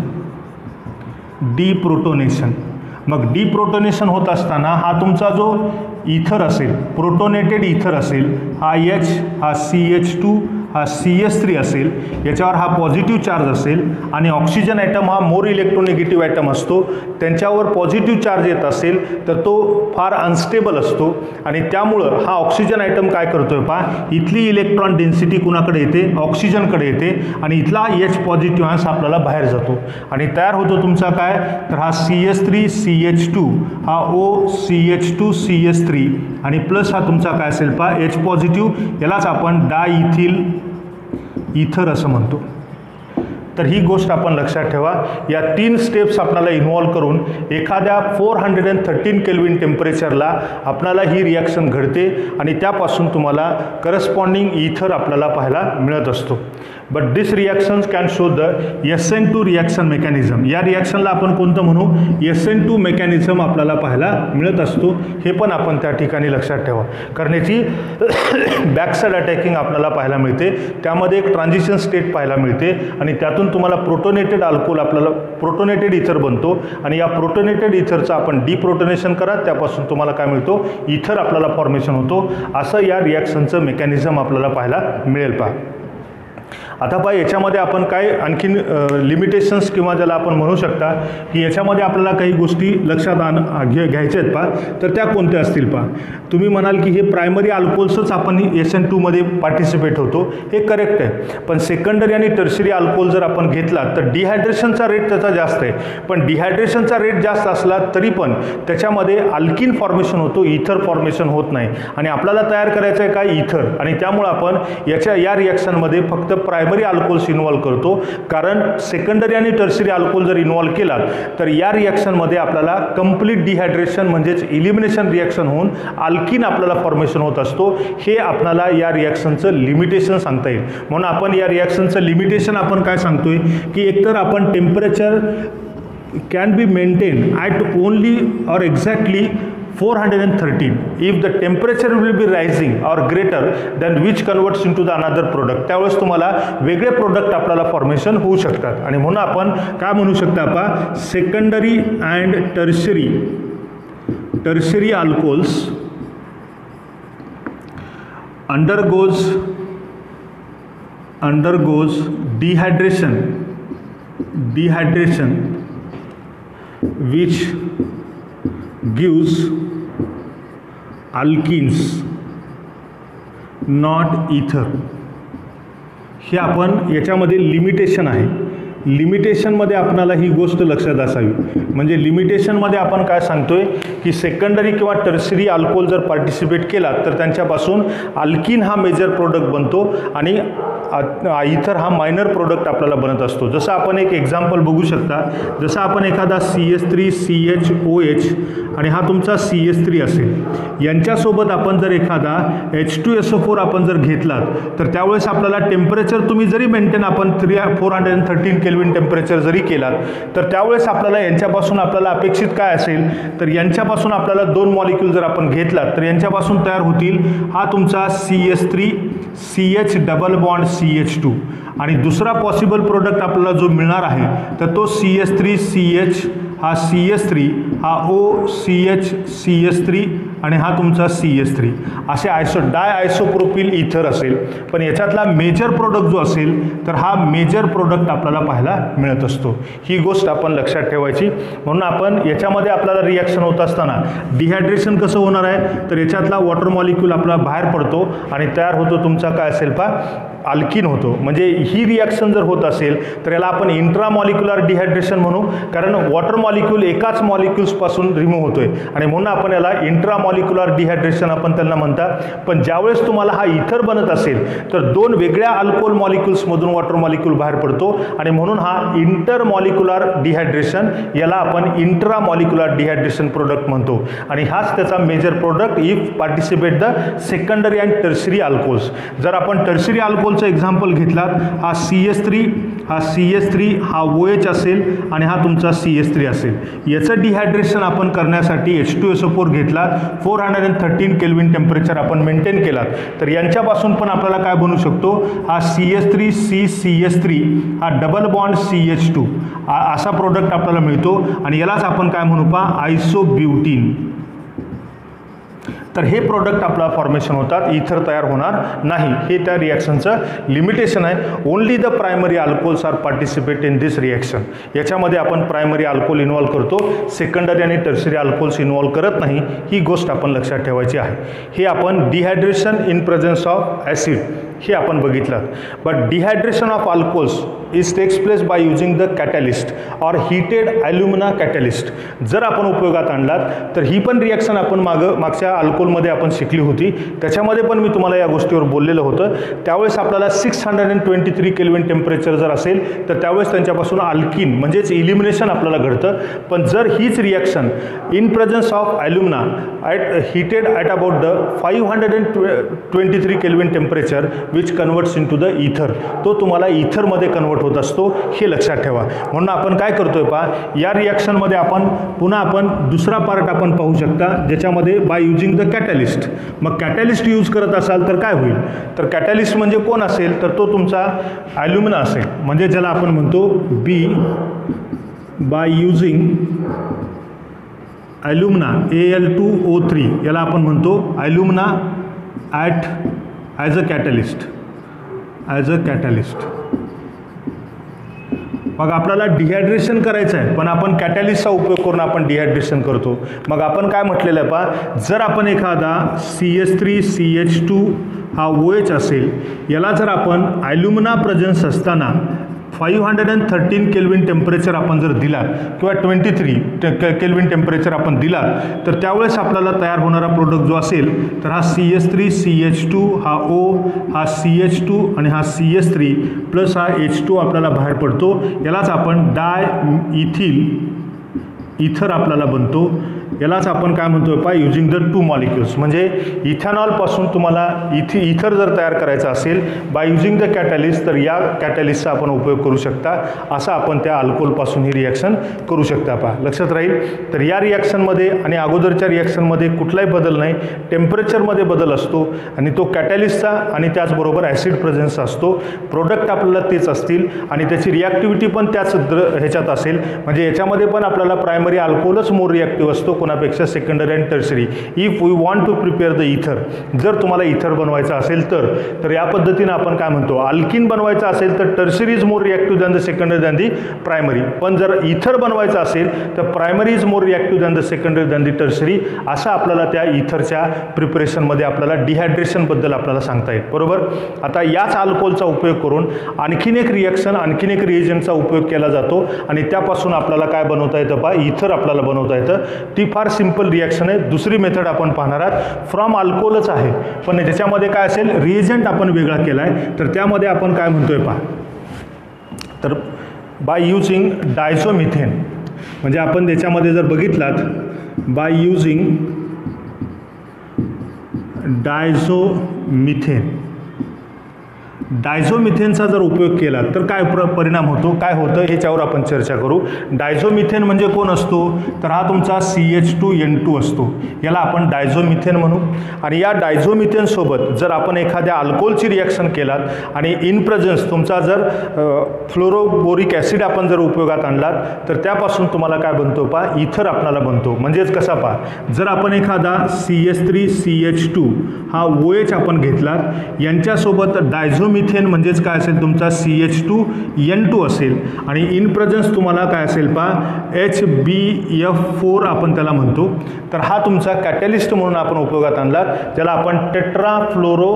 मग डिप्रोटोनेशन होत असताना हा तुमचा जो इथर असेल प्रोटोनेटेड इथर असेल हा H हा CH2 हा CH3 असेल याच्यावर हा पॉझिटिव्ह चार्ज असेल आणि ऑक्सिजन ॲटम हा मोर इलेक्ट्रोनिगेटिव्ह ॲटम असतो. त्यांच्यावर पॉझिटिव्ह चार्ज येत असेल तर तो फार अनस्टेबल असतो आणि त्यामुळं हा ऑक्सिजन ॲटम काय करतोय पहा इथली इलेक्ट्रॉन डेन्सिटी कुणाकडे येते ऑक्सिजनकडे येते आणि इथला H पॉझिटिव्ह आयन्स आपल्याला बाहेर जातो आणि तयार होतो तुमचा काय तर हा CH3CH2 हा O CH2CH3 आणि प्लस हा तुमचा काय असेल पहा H पॉझिटिव्ह. यालाच आपण डायइथिल इथर असं म्हणतो. तर ही गोष्ट आपण लक्षात ठेवा. या 3 स्टेप्स आपल्याला इन्व्हॉल्व करून एखाद्या 413 केल्विन टेम्परेचरला आपल्याला ही रिॲक्शन घडते आणि त्यापासून तुम्हाला करस्पॉन्डिंग इथर आपल्याला पाहायला मिळत असतो. But this reactions can show the SN2 reaction mechanism. या रिॲक्शनला आपण कोणतं म्हणू SN2 मेकॅनिझम आपल्याला पाहायला मिळत असतो. हे पण आपण त्या ठिकाणी लक्षात ठेवा. करण्याची बॅकसाईड अटॅकिंग आपल्याला पाहायला मिळते. त्यामध्ये एक ट्रान्झिशन स्टेट पाहायला मिळते आणि त्यातून त्यातून तुम्हाला प्रोटोनेटेड अल्कोहोल आपल्याला प्रोटोनेटेड इथर बनतो आणि या प्रोटोनेटेड इथरचं आपण डिप्रोटोनेशन करा, त्यापासून तुम्हाला काय मिळतो, इथर आपल्याला फॉर्मेशन होतो. असं या रिॲक्शनचं मेकॅनिझम आपल्याला पाहायला मिळेल. पहा आता पहा याच्यामध्ये आपण काय आणखीन लिमिटेशन्स किंवा ज्याला आपण म्हणू शकता की याच्यामध्ये आपल्याला काही गोष्टी लक्षात घ्यायच्या आहेत. पहा तर त्या कोणत्या असतील. पहा तुम्ही म्हणाल की हे प्रायमरी अल्कोहोल्सच आपण SN2 मध्ये पार्टिसिपेट होतो, हे करेक्ट आहे. पण सेकंडरी आणि टर्शरी अल्कोहोल जर आपण घेतला तर डिहायड्रेशनचा रेट त्याचा जास्त आहे. पण डिहायड्रेशनचा रेट जास्त असला तरी पण त्याच्यामध्ये अल्किन फॉर्मेशन होतो, इथर फॉर्मेशन होत नाही. आणि आपल्याला तयार करायचं आहे काय, इथर. आणि त्यामुळे आपण या रिॲक्शनमध्ये फक्त प्रायमरी अल्कोहोल्स इन्व्हॉल्व करतो. कारण सेकंडरी आणि टर्शरी अल्कोहोल जर इन्व्हॉल्व केला तर या रिॲक्शनमध्ये आपल्याला कंप्लीट डिहायड्रेशन म्हणजेच इलिमिनेशन रिॲक्शन होऊन अल्किन आपल्याला फॉर्मेशन होत असतो. हे आपल्याला या रिॲक्शनचं लिमिटेशन सांगता येईल. म्हणून आपण या रिॲक्शनचं लिमिटेशन आपण काय सांगतोय की एकतर आपण temperature can be maintain at only or exactly 413 if the temperature will be rising or greater than which converts into the another product. त्यावेळेस तुम्हाला वेगळे प्रोडक्ट आपल्याला फॉर्मेशन होऊ शकतात. आणि म्हणून आपण काय म्हणू शकता, आपण secondary and tertiary alcohols undergoes dehydration which gives alkenes not ether. हे आपण याच्यामध्ये लिमिटेशन आहे. लिमिटेशनमध्ये आपल्याला ही गोष्ट लक्षात असावी. म्हणजे लिमिटेशनमध्ये आपण काय सांगतोय की सेकंडरी किंवा टर्शरी अल्कोहोल जर पार्टिसिपेट केला तर त्यांच्यापासून अल्किन हा मेजर प्रोडक्ट बनतो आणि इथर हा मायनर प्रोडक्ट आपल्याला बनत असतो. जसं आपण एक एक्झाम्पल बघू शकता. जसं आपण एखादा CH3CHOH आणि हा तुमचा CS3 असेल, यांच्यासोबत आपण जर एखादा H2SO4 आपण जर घेतला तर त्यावेळेस आपल्याला टेम्परेचर तुम्ही जरी मेंटेन आपण 413 केल्विन टेम्परेचर जरी केलात तर त्यावेळेस आपल्याला यांच्यापासून आपल्याला अपेक्षित काय असेल तर यांच्यापासून आपल्याला 2 मॉलिक्यूल जर आपण घेतलात तर यांच्यापासून तयार होतील हा तुमचा CH3 CH double bond CH2 आणि दुसरा पॉसिबल प्रोडक्ट आपल्याला जो मिळणार आहे तर तो CH3 CH हा CH3 हा OCH CH3 आणि हा तुमचा CH3 असे डाय आयसोप्रोपिल इथर असेल. पण याच्यातला मेजर प्रोडक्ट जो असेल तर हा मेजर प्रोडक्ट आपल्याला पाहायला मिळत असतो. ही गोष्ट आपण लक्षात ठेवायची. म्हणून आपण याच्यामध्ये आपल्याला रिॲक्शन होत असताना डिहायड्रेशन कसं होणार आहे तर याच्यातला वॉटर मॉलिक्यूल आपला बाहेर पडतो आणि तयार होतो तुमचा काय असेल अल्किन होतो. म्हणजे ही रिॲक्शन जर होत असेल तर याला आपण इंट्रामॉलिक्युलर डिहायड्रेशन म्हणू, कारण वॉटर मॉलिक्यूल एकाच मॉलिक्यूल्सपासून रिमूव्ह होतोय आणि म्हणून आपण याला इंट्रामॉलिक्युलर डिहायड्रेशन आपण त्यांना म्हणतात. पण ज्यावेळेस तुम्हाला हा इथर बनत असेल तर 2 वेगळ्या अल्कोहोल मॉलिक्यूल्समधून वॉटर मॉलिक्यूल बाहेर पडतो आणि म्हणून हा इंटरमॉलिक्युलर डिहायड्रेशन, याला आपण इंट्रामॉलिक्युलर डिहायड्रेशन प्रोडक्ट म्हणतो. आणि हाच त्याचा major product if participate the secondary and tertiary alcohols. जर आपण टर्शरी अल्कोहोल एक्झाम्पल घेतलात, हा CH3 हा OH असेल आणि हा तुमचा CH3 असेल. याचं डिहायड्रेशन आपण करण्यासाठी H2SO4 घेतला, 413 केल्विन टेम्परेचर आपण मेंटेन केलात तर यांच्यापासून पण आपल्याला काय बनू शकतो, हा CH3 CH3 हा डबल बॉन्ड CH2 असा प्रोडक्ट आपल्याला मिळतो आणि यालाच आपण काय म्हणू आयसोब्युटीन. तर हे प्रोडक्ट आपला फॉर्मेशन होतात, इथर तयार होणार नाही. हे त्या रिॲक्शनचं लिमिटेशन आहे. Only the primary alcohols are participate in this reaction. याच्यामध्ये आपण प्रायमरी अल्कोहोल इन्व्हॉल्व करतो, सेकंडरी आणि टर्शरी अल्कोहोल्स इन्व्हॉल्व करत नाही. ही गोष्ट आपण लक्षात ठेवायची आहे. हे आपण dehydration in presence of acid हे आपण बघितलं. But dehydration of alcohols is takes place by using the catalyst or heated alumina catalyst. जर आपण उपयोगात आणलात तर ही पण रिॲक्शन आपण मागच्या अल्कोहोलमध्ये आपण शिकली होती. त्याच्यामध्ये पण मी तुम्हाला या गोष्टीवर बोललेलं होतं. त्यावेळेस आपल्याला 623 केल्विन टेम्परेचर जर असेल तर त्यावेळेस त्यांच्यापासून अल्किन म्हणजेच इलिमिनेशन आपल्याला घडतं. पण जर हीच reaction in presence of alumina heated at about the 523 kelvin temperature which converts into the ether, तो तुम्हाला इथरमध्ये कन्वर्ट होत असतो, हे लक्षात ठेवा. म्हणून आपण काय करतोय पहा, या रिॲक्शनमध्ये पुन्हा आपण दुसरा पार्ट आपण पाहू शकता, ज्याच्यामध्ये बाय युजिंग द कॅटॅलिस्ट. मग कॅटॅलिस्ट यूज करत असाल तर काय होईल, तर कॅटॅलिस्ट म्हणजे कोण असेल, तर तो तुमचा ॲल्युमिना असेल, म्हणजे ज्याला आपण म्हणतो बी बाय युजिंग ॲल्युमिना Al2O3, याला आपण म्हणतो ॲल्युमिना ॲज अ कॅटॅलिस्ट. मग आपल्याला डिहायड्रेशन करायचं आहे, पण आपण कॅटॅलिस्टचा उपयोग करून आपण डिहायड्रेशन करतो. मग आपण काय म्हटलेलं आहे पहा, जर आपण एखादा CH3CH2 हा OH असेल, याला जर आपण ॲल्युमिना प्रेझेन्स असताना 513 केल्विन टेम्परेचर आपण जर दिला किंवा 23 केल्विन टेम्परेचर आपण दिला, तर त्यावेळेस आपल्याला तयार होणारा प्रोडक्ट जो असेल, तर हा CH3CH2 हा O, हा CH2 आणि हा CH3 प्लस हा H2 आपल्याला बाहेर पडतो. यालाच आपण इथर आपल्याला बनतो. यालाच आपण काय म्हणतोय पहा, युजिंग द 2 मॉलिक्युल्स. म्हणजे इथेनॉलपासून तुम्हाला इथर जर तयार करायचं असेल बाय युजिंग द कॅटॅलिस्ट, तर या कॅटॅलिस्टचा आपण उपयोग करू शकता. असं आपण त्या अल्कोहोलपासून ही रिॲक्शन करू शकता. पहा, लक्षात राहील. तर या रिॲक्शनमध्ये आणि अगोदरच्या रिॲक्शनमध्ये कुठलाही बदल नाही, टेम्परेचरमध्ये बदल असतो आणि तो कॅटॅलिस्टचा आणि त्याचबरोबर ॲसिड प्रेझेन्स असतो. प्रोडक्ट आपल्याला तेच असतील आणि त्याची रिॲक्टिव्हिटी पण त्याच ह्याच्यात असेल. म्हणजे याच्यामध्ये पण आपल्याला प्रायमरी अल्कोहोलच मोर रिॲक्टिव्ह असतो कोणापेक्षा secondary and tertiary. If we want to prepare the ether, जर तुम्हाला इथर बनवायचं असेल तर या पद्धतीनं आपण काय म्हणतो, अल्किन बनवायचं असेल तर tertiary is more reactive than the secondary than the primary. पण जर इथर बनवायचं असेल तर primary is more reactive than the secondary than the tertiary. असं आपल्याला त्या इथरच्या प्रिपरेशनमध्ये आपल्याला डिहायड्रेशनबद्दल आपल्याला सांगता येईल. बरोबर. आता याच अल्कोहोलचा उपयोग करून आणखीन एक रिॲक्शन, आणखीन एक रिएजंटचा उपयोग केला जातो आणि त्यापासून आपल्याला काय बनवता येतं पहा, इथर आपल्याला बनवता येतं. ती फार सिंपल रिॲक्शन आहे. दुसरी मेथड आपण पाहणार आहात, फ्रॉम अल्कोहोलच आहे, पण त्याच्यामध्ये काय असेल, रिएजंट आपण वेगळा केला आहे. तर त्यामध्ये आपण काय म्हणतोय पहा, तर बाय युजिंग डायझोमिथेन. म्हणजे आपण त्याच्यामध्ये जर बघितलात, बाय युजिंग डायझोमिथेनचा जर उपयोग केला तर काय परिणाम होतो, काय होतं ह्याच्यावर आपण चर्चा करू. डायझोमिथेन म्हणजे कोण असतो, तर हा तुमचा CH2N2 असतो, याला आपण डायझोमिथेन म्हणू. आणि या डायझोमिथेनसोबत जर आपण एखाद्या अल्कोहोलची रिॲक्शन केलात आणि इन प्रेझेन्स तुमचा जर फ्लोरोबोरिक ॲसिड आपण जर उपयोगात आणलात, तर त्यापासून तुम्हाला काय बनतो पहा, इथर आपल्याला बनतो. म्हणजेच कसा पहा, जर आपण एखादा CH3CH2 हा OH आपण घेतलात, यांच्यासोबत डायझोमिथेन म्हणजेच काय असेल, तुमचा CH2N2 असेल आणि इन प्रेझेन्स तुम्हाला काय असेल पहा, HbF4 आपण त्याला म्हणतो. तर हा तुमचा कॅटॅलिस्ट म्हणून आपण उपयोगात आणला, ज्याला आपण टेट्राफ्लोरो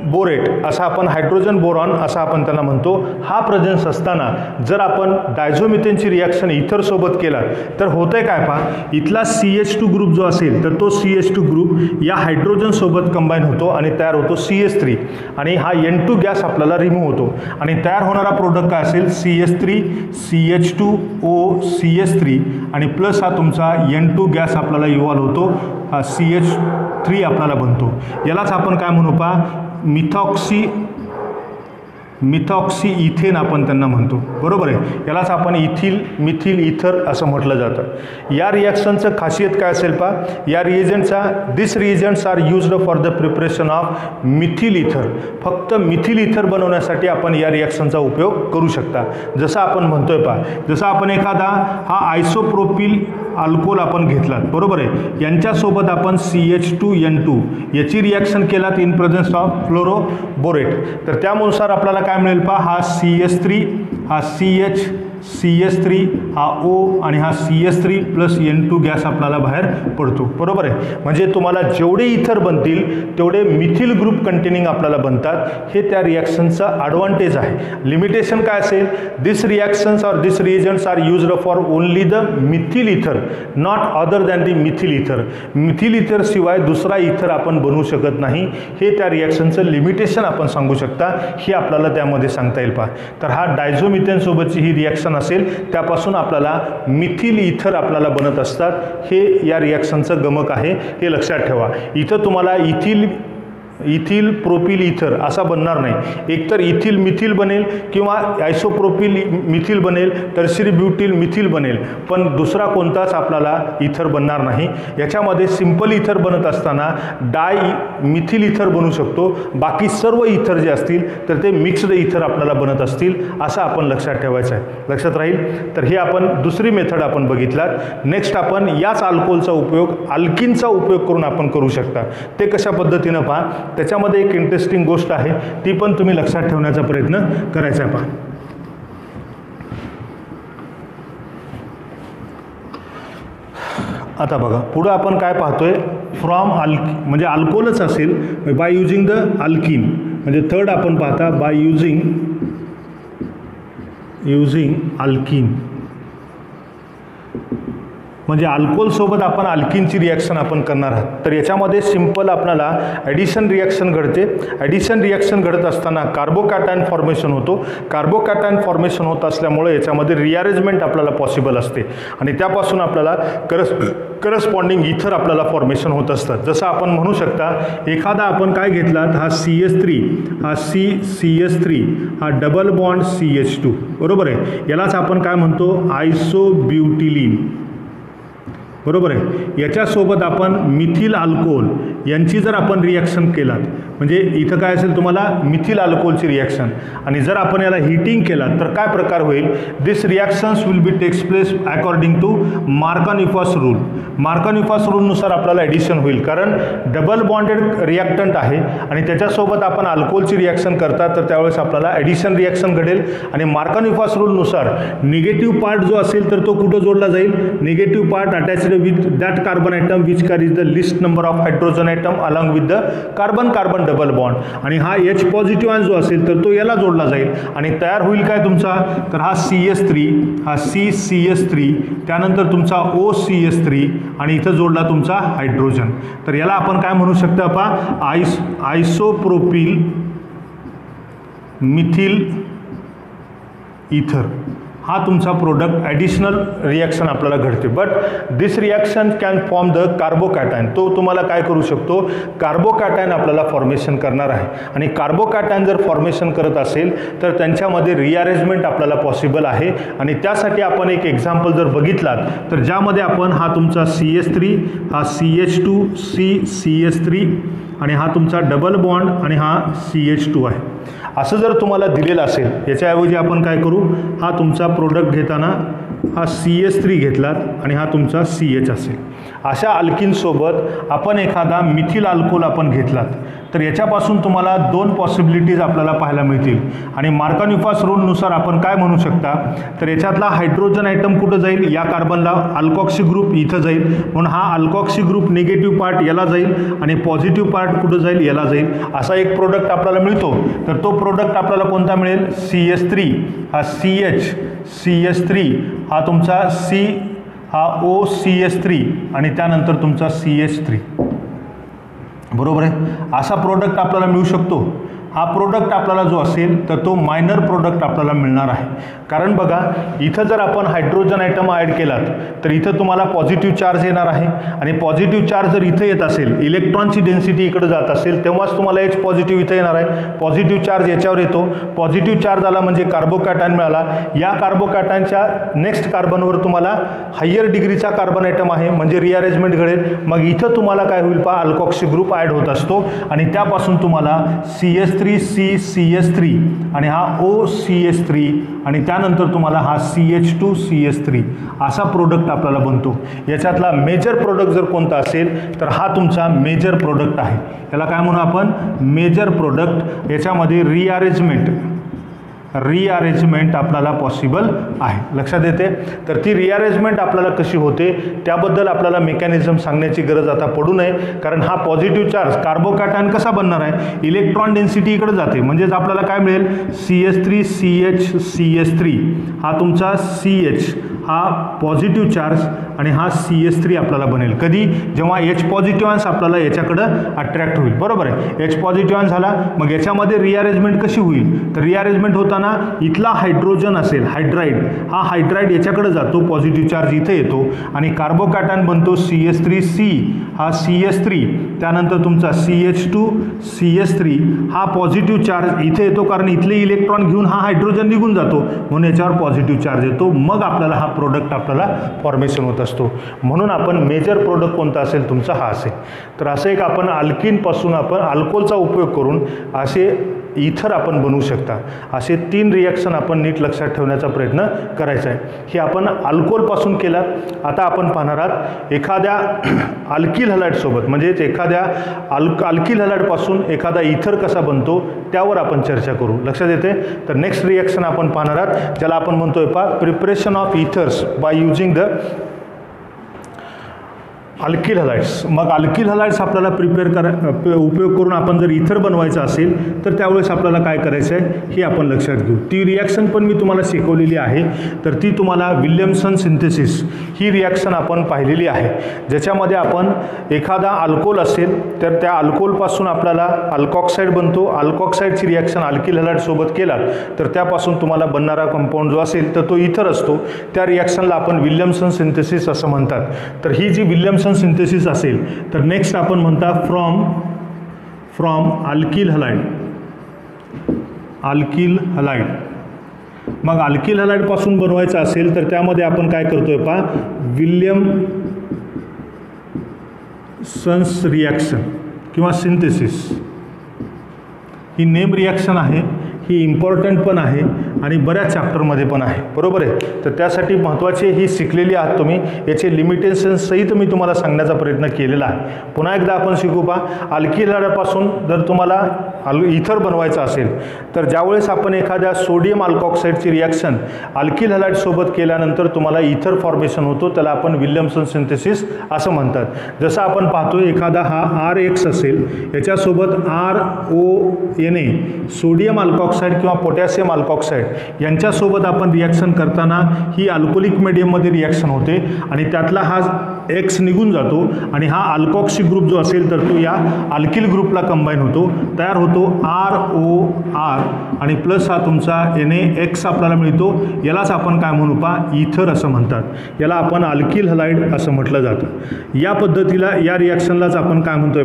बोरेट असा आपण हायड्रोजन बोरॉन असा आपण त्याला म्हणतो. हा प्रेझेन्स असताना जर आपण डायझोमिथेनची रिॲक्शन इथरसोबत केला तर होतंय काय पहा, इथला CH2 ग्रुप जो असेल तर तो CH2 ग्रुप या हायड्रोजनसोबत कंबाईन होतो आणि तयार होतो CH3 आणि हा N2 गॅस आपल्याला रिमूव्ह होतो आणि तयार होणारा प्रोडक्ट काय असेल, CH3 CH2O CH3 आणि प्लस हा तुमचा N2 गॅस आपल्याला इव्हॉल्व होतो, हा CH3 आपल्याला बनतो. यालाच आपण काय म्हणू पहा, मिथॉक्सी इथेन आपण त्यांना म्हणतो. बरोबर आहे. यालाच आपण मिथिल इथर असं म्हटलं जातं. या रिॲक्शनचं खासियत काय असेल पहा, या रिएजंटचा this reagents are used for the preparation of methyl ether. फक्त मिथिल इथर बनवण्यासाठी आपण या रिॲक्शनचा उपयोग करू शकता. जसं आपण म्हणतोय पहा, जसं आपण एखादा हा आयसोप्रोपिल अल्कोहोल आपण घेतलात, बरोबर आहे, यांच्यासोबत आपण CH2N2 याची रिॲक्शन केलात इन प्रेझेन्स ऑफ फ्लोरोबोरेट, तर त्यानुसार आपल्याला काय मिळेल पहा, हा CH3 हा CH3 हा O आणि हा CH3 प्लस N2 गॅस आपल्याला बाहेर पडतो. बरोबर आहे. म्हणजे तुम्हाला जेवढे इथर बनतील तेवढे मिथिल ग्रुप कंटेनिंग आपल्याला बनतात. हे त्या रिॲक्शनचा ॲडव्हान्टेज आहे. लिमिटेशन काय असेल, this reactions or this reagents are used for only the methyl ether, not other than the methyl ether. Methyl ether शिवाय दुसरा इथर आपण बनवू शकत नाही. हे त्या रिॲक्शनचं लिमिटेशन आपण सांगू शकता. हे आपल्याला त्यामध्ये सांगता येईल पहा. तर हा डायझोमिथेन सोबतची ही रिॲक्शन असेल, त्यापासून आपल्याला मिथिल इथर आपल्याला बनत असतात. हे या रिॲक्शनचं गमक आहे, हे लक्षात ठेवा. इथं तुम्हाला इथिल इथिल प्रोपिल इथर असा बनणार नाही. एकतर इथिल मिथिल बनेल किंवा आयसोप्रोपिल मिथिल बनेल, टर्शियरी ब्युटिल मिथिल बनेल, पण दुसरा कोणताच आपल्याला इथर बनणार नाही. याच्यामध्ये सिंपल इथर बनत असताना डाय मिथिल इथर बनू शकतो. बाकी सर्व इथर जे असतील तर ते मिक्स्ड इथर आपल्याला बनत असतील, असं आपण लक्षात ठेवायचं आहे. लक्षात राहील. तर हे आपण दुसरी मेथड आपण बघितलात. नेक्स्ट आपण याच अल्कोहोलचा उपयोग अल्किनचा उपयोग करून आपण करू शकता. ते कशा पद्धतीनं पहा. त्याच्यामध्ये एक इंटरेस्टिंग गोष्ट आहे, ती पण तुम्ही लक्षात ठेवण्याचा प्रयत्न करायचा आहे. पहा, आता बघा पुढं आपण काय पाहतोय, फ्रॉम म्हणजे अल्कोहोलच असेल, बाय युजिंग द अल्किन, म्हणजे थर्ड आपण पाहता बाय युजिंग अल्किन, म्हणजे अल्कोहोलसोबत आपण अल्किनची रिॲक्शन आपण करणार आहात. तर याच्यामध्ये सिंपल आपल्याला ॲडिशन रिॲक्शन घडते. ॲडिशन रिॲक्शन घडत असताना कार्बोकॅटायन फॉर्मेशन होतो. कार्बोकॅटायन फॉर्मेशन होत असल्यामुळे याच्यामध्ये रिअरेंजमेंट आपल्याला पॉसिबल असते आणि त्यापासून आपल्याला करस्पॉन्डिंग इथर आपल्याला फॉर्मेशन होत असतात. जसं आपण म्हणू शकता, एखादा आपण काय घेतलात, हा CH3, हा CH3, हा डबल बॉन्ड CH2, बरोबर आहे. यालाच आपण काय म्हणतो, आयसोब्युटिलीन, बरोबर आहे. याच्यासोबत आपण मिथिल अल्कोहोल यांची जर आपण रिॲक्शन केलात, म्हणजे इथं काय असेल तुम्हाला मिथिल अल्कोहोलची रिॲक्शन, आणि जर आपण याला हीटिंग केलात तर काय प्रकार होईल, this reactions will be takes place according to Markovnikov's rule. Markovnikov's रूलनुसार आपल्याला ॲडिशन होईल, कारण डबल बॉन्डेड रिॲक्टंट आहे आणि त्याच्यासोबत आपण अल्कोहोलची रिॲक्शन करतात, तर त्यावेळेस आपल्याला ॲडिशन रिॲक्शन घडेल. आणि मार्कानिफॉस रूलनुसार निगेटिव्ह पार्ट जो असेल तर तो कुठं जोडला जाईल, negative part attach with that carbon atom which carries the least number of hydrogen atom along with the carbon double bond, आणि हा H पॉझिटिव्ह आयन जो असेल तर तो याला जोडला जाईल आणि तयार होईल काय तुमचा, तर हा CH3, हा CCH3, त्यानंतर तुमचा OCH3 आणि इथं जोडला तुमचा हायड्रोजन. तर याला आपण काय म्हणू शकतो, पहा आयसोप्रोपिल मिथिल इथर, हा तुमचा प्रोडक्ट ॲडिशनल रिॲक्शन आपल्याला घडते. But this reaction can form the carbocation. तो तुम्हाला काय करू शकतो, कार्बोकॅटायन आपल्याला फॉर्मेशन करणार आहे. आणि कार्बोकॅटायन जर फॉर्मेशन करत असेल तर त्यांच्यामध्ये रिअरेंजमेंट आपल्याला पॉसिबल आहे. आणि त्यासाठी आपण एक एक्झाम्पल जर बघितलात तर ज्यामध्ये आपण हा तुमचा CH3, हा CH2, CH3 आणि हा तुमचा डबल बॉन्ड आणि हा CH2 आहे, असं जर तुम्हाला दिलेलं असेल, याच्याऐवजी आपण काय करू, हा तुमचा प्रोडक्ट घेताना हा CH3 घेतलात आणि हा तुमचा CH असेल. अशा अल्किनसोबत आपण एखादा मिथिल अल्कोहोल आपण घेतलात तर याच्यापासून तुम्हाला दोन पॉसिबिलिटीज आपल्याला पाहायला मिळतील. आणि मार्कानिफॉस रूलनुसार आपण काय म्हणू शकता, तर याच्यातला हायड्रोजन आयटम कुठं जाईल, या कार्बनला अल्कॉक्सी ग्रुप इथं जाईल, म्हणून हा अल्कॉक्सी ग्रुप निगेटिव्ह पार्ट याला जाईल आणि पॉझिटिव्ह पार्ट कुठं जाईल, याला जाईल. असा एक प्रोडक्ट आपल्याला मिळतो. तर तो प्रोडक्ट आपल्याला कोणता मिळेल, CH3, हा CH3, हा तुमचा हा OCH3 आणि त्यानंतर तुमचा CH3, बरोबर आहे. असा प्रोडक्ट आपल्याला मिळू शकतो. हा प्रोडक्ट आपल्याला जो असेल तर तो मायनर प्रोडक्ट आपल्याला मिळणार आहे. कारण बघा, इथं जर आपण हायड्रोजन आयटम ॲड केलात तर इथं तुम्हाला पॉझिटिव्ह चार्ज येणार आहे आणि पॉझिटिव्ह चार्ज जर इथं येत असेल, इलेक्ट्रॉनची डेन्सिटी इकडे जात असेल, तेव्हाच तुम्हाला H पॉझिटिव्ह इथं येणार आहे. पॉझिटिव्ह चार्ज याच्यावर येतो, पॉझिटिव्ह चार्ज आला म्हणजे कार्बोकॅटायन मिळाला. या कार्बोकॅटायनच्या नेक्स्ट कार्बनवर तुम्हाला हायर डिग्रीचा कार्बन आयटम आहे म्हणजे रिअरेंजमेंट घडेल. मग इथं तुम्हाला काय होईल, पहा अल्कॉक्सी ग्रुप ॲड होत असतो आणि त्यापासून तुम्हाला CH3 आणि हा OCH3 आणि त्यानंतर तुम्हाला हा CH2CH3 असा प्रोडक्ट आपल्याला बनतो. याच्यातला मेजर प्रोडक्ट जर कोणता असेल तर हा तुमचा मेजर प्रोडक्ट आहे. याला काय म्हणू आपण, मेजर प्रोडक्ट. याच्यामध्ये रिअरेंजमेंट आपल्याला पॉसिबल आहे. लक्षात येते. तर ती रिअरेंजमेंट आपल्याला कशी होते त्याबद्दल आपल्याला मेकॅनिझम सांगण्याची गरज आता पडू नये, कारण हा पॉझिटिव्ह चार्ज कार्बोकॅटायन कसा बनणार आहे, इलेक्ट्रॉन डेन्सिटी इकडे जाते, म्हणजेच आपल्याला काय मिळेल, CH3 CH CH3 हा तुमचा CH हा पॉझिटिव्ह चार्ज आणि हा CH3 आपल्याला बनेल. कधी? जेव्हा H पॉझिटिव्ह आयन्स आपल्याला याच्याकडं अट्रॅक्ट होईल. बरोबर आहे. H पॉझिटिव्ह आयन्स झाला, मग याच्यामध्ये रिअरेंजमेंट कशी होईल? तर रिअरेंजमेंट होताना इथला हायड्रोजन असेल, हायड्राईड, हा हायड्राईड याच्याकडे जातो, पॉझिटिव्ह चार्ज इथे येतो आणि कार्बोकॅटॅन बनतो CH3C, हा CH3, त्यानंतर तुमचा CH2 CH3, हा पॉझिटिव्ह चार्ज इथे येतो कारण इथले इलेक्ट्रॉन घेऊन हा हायड्रोजन निघून जातो, म्हणून याच्यावर पॉझिटिव्ह चार्ज येतो. मग आपल्याला हा प्रोडक्ट आपल्याला फॉर्मेशन होत असतो. म्हणून आपण मेजर प्रोडक्ट कोणता असेल तुमचा हा असेल. तर असं एक आपण अल्किनपासून आपण अल्कोहोलचा उपयोग करून असे इथर आपण बनवू शकता. असे 3 रिॲक्शन आपण नीट लक्षात ठेवण्याचा प्रयत्न करायचा आहे. हे आपण अल्कोहोलपासून केला. आता आपण पाहणार आहात एखाद्या अल्किल हलाइडसोबत, म्हणजेच एखाद्या अल्किल हलाइडपासून एखादा इथर कसा बनतो त्यावर आपण चर्चा करू. लक्षात येते? तर नेक्स्ट रिॲक्शन आपण पाहणार आहात ज्याला आपण म्हणतोय preparation of ethers bye using the alkyl halides. मग अल्किल हलाइड्स आपल्याला उपयोग करून आपण जर इथर बनवायचं असेल तर त्यावेळेस आपल्याला काय करायचं आहे हे आपण लक्षात घेऊ. ती रिॲक्शन पण मी तुम्हाला शिकवलेली आहे. तर ती तुम्हाला विल्यमसन सिंथेसिस ही रिॲक्शन आपण पाहिलेली आहे, ज्याच्यामध्ये आपण एखादा अल्कोहोल असेल तर त्या अल्कोहोलपासून आपल्याला अल्कॉक्साईड बनतो. अल्कॉक्साईडची रिॲक्शन अल्किल हलाइडसोबत केला तर त्यापासून तुम्हाला बनणारा कंपाऊंड जो असेल तर तो इथर असतो. त्या रिॲक्शनला आपण विल्यमसन सिंथेसिस असं म्हणतात. तर ही जी विल्यमसन सिंथेसिस असेल तर नेक्स्ट आपण म्हणता फ्रॉम अल्किल हलाइड. मग अल्किल हलाइड पासून बनवायचं असेल तर त्यामध्ये आपण काय करतोय विल्यमसन्स रिॲक्शन किंवा सिंथेसिस. ही नेम रिॲक्शन आहे, ही इम्पॉर्टंट पण आहे आणि बऱ्याच चॅप्टरमध्ये पण आहे. बरोबर आहे. तर त्यासाठी महत्त्वाचे ही शिकलेली आहात तुम्ही. याचे लिमिटेशन्स सहित मी तुम्हाला सांगण्याचा प्रयत्न केलेला आहे. पुन्हा एकदा आपण शिकू. अल्किल हलाइडपासून जर तुम्हाला इथर बनवायचं असेल तर ज्यावेळेस आपण एखाद्या सोडियम अल्कॉक्साईडची रिॲक्शन अल्किल हलाइडसोबत केल्यानंतर तुम्हाला इथर फॉर्मेशन होतो, त्याला आपण विल्यमसन सिंथेसिस असं म्हणतात. जसं आपण पाहतोय एखादा हा RH असेल, याच्यासोबत RONA सोडियम अल्कॉक्साईड किंवा पोटॅशियम अल्कॉक्साईड यांच्यासोबत आपण रिॲक्शन करताना ही अल्कोहोलिक मिडियममध्ये रिॲक्शन होते आणि त्यातला हा X निघून जातो आणि हा अल्कॉक्सी ग्रुप जो असेल तर तो या अल्किल ग्रुपला कंबाईन होतो. तयार होतो ROR आणि प्लस हा तुमचा NaX आपल्याला मिळतो. यालाच आपण काय म्हणू इथर असं म्हणतात. याला आपण अल्किल हलाइड असं म्हटलं जातं. या पद्धतीला या रिॲक्शनलाच आपण काय म्हणतोय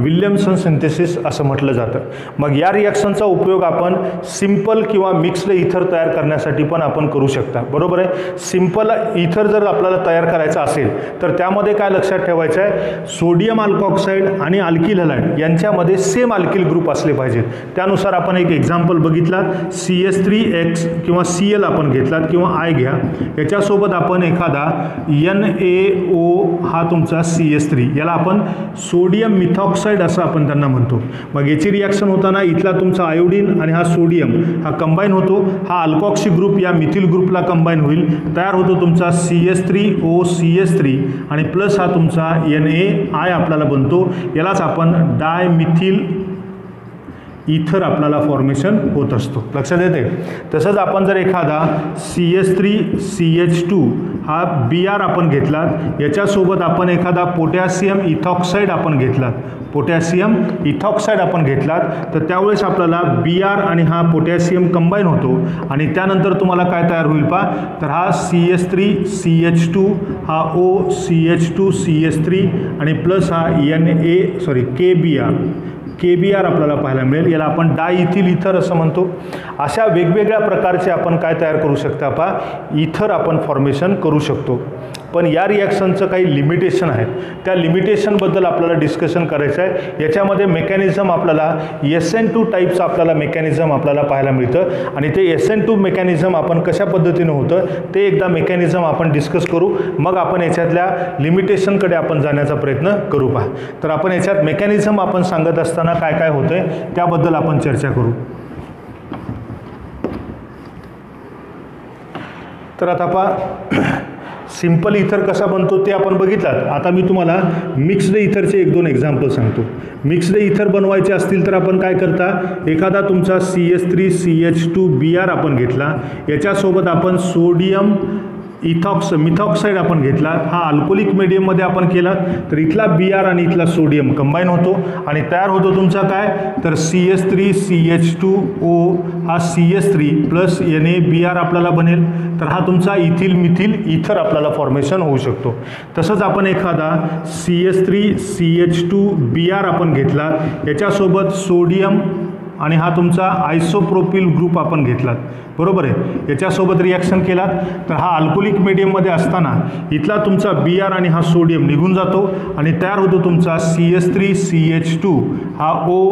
विल्यमसन सिंथेसिस असं म्हटलं जातं. मग या रिॲक्शनचा उपयोग आपण सिंपल किंवा मिक्स्ड इथर तयार करण्यासाठी पण आपण करू शकता. बरोबर आहे. सिंपल इथर जर आपल्याला तयार करायचं असेल तर त्यामध्ये काय लक्षात ठेवायचं आहे, सोडियम अल्कॉक्साईड आणि अल्किल हलाइड यांच्यामध्ये सेम अल्किल ग्रुप असले पाहिजेत. त्यानुसार आपण एक एक्झाम्पल बघितला, CH3X किंवा Cl आपण घेतलात किंवा I घ्या. याच्यासोबत आपण एखादा NaO हा तुमचा CH3, याला आपण सोडियम मिथॉक्साईड असं आपण त्यांना म्हणतो. मग याची रिॲक्शन होताना इथला तुमचा आयोडीन आणि हा सोडियम हा कंबाईन होतो. हा अल्कॉक्सी ग्रुप या मिथिल ग्रुपला कंबाईन होईल. तयार होतो तुमचा CH3OCH3 आणि प्लस हा तुमचा NaI आपल्याला बनतो. यालाच आपण डायमिथिल इथर आपल्याला फॉर्मेशन होत असतो. लक्षात येते? तसंच आपण जर एखादा CH3CH2 हा Br आपण घेतलात, याच्यासोबत आपण एखादा पोटॅशियम इथॉक्साईड आपण घेतलात, तर त्यावेळेस आपल्याला Br आणि हा पोटॅशियम कंबाईन होतो आणि त्यानंतर तुम्हाला काय तयार होईल तर हा CH3CH2 हा OCH2CH3 आणि प्लस हा KBr आपल्याला पाहायला मिळेल. याला आपण डायइथिल इथर असं म्हणतो. अशा वेगवेगळ्या प्रकारचे आपण काय तयार करू शकता इथर आपण फॉर्मेशन करू शकतो. पण या रिॲक्शनचं काही लिमिटेशन आहेत. त्या लिमिटेशनबद्दल आपल्याला डिस्कशन करायचं आहे. याच्यामध्ये मेकॅनिझम आपल्याला SN2 टाईपचं आपल्याला मेकॅनिझम आपल्याला पाहायला मिळतं आणि ते SN2 मेकॅनिझम आपण कशा पद्धतीनं होतं ते एकदा मेकॅनिझम आपण डिस्कस करू. मग आपण याच्यातल्या लिमिटेशनकडे आपण जाण्याचा प्रयत्न करू. तर आपण याच्यात मेकॅनिझम आपण सांगत असताना काय काय होतंय त्याबद्दल आपण चर्चा करू. तर आता सिंपल इथर कसा बनतो ते आपण बघितलात. आता मी तुम्हाला मिक्स्ड इथरचे 1-2 एक्झाम्पल सांगतो. मिक्स्ड इथर बनवायचे असतील तर आपण काय करता, एखादा तुमचा CH3CH2Br आपण घेतला, याच्यासोबत आपण सोडियम मिथॉक्साईड आपण घेतला, हा अल्कोहोलिक मीडियममध्ये आपण केला, तर इथला Br आणि इथला सोडियम कंबाईन होतो आणि तयार होतो तुमचा काय, तर CH3CH2O हा CH3 प्लस NaBr आपल्याला बनेल, तर हा तुमचा इथिल मिथिल इथर आपल्याला फॉर्मेशन होऊ शकतो. तसंच आपण एखादा CH3CH2Br आपण घेतला, याच्यासोबत सोडियम आणि हा तुमचा आयसोप्रोपिल ग्रुप आपण घेतलात, बरोबर आहे, याच्यासोबत रिॲक्शन केलात, तर हा अल्कोहोलिक मीडियममध्ये असताना इथला तुमचा Br आणि हा सोडियम निघून जातो आणि तयार होतो तुमचा CH3CH2 हा O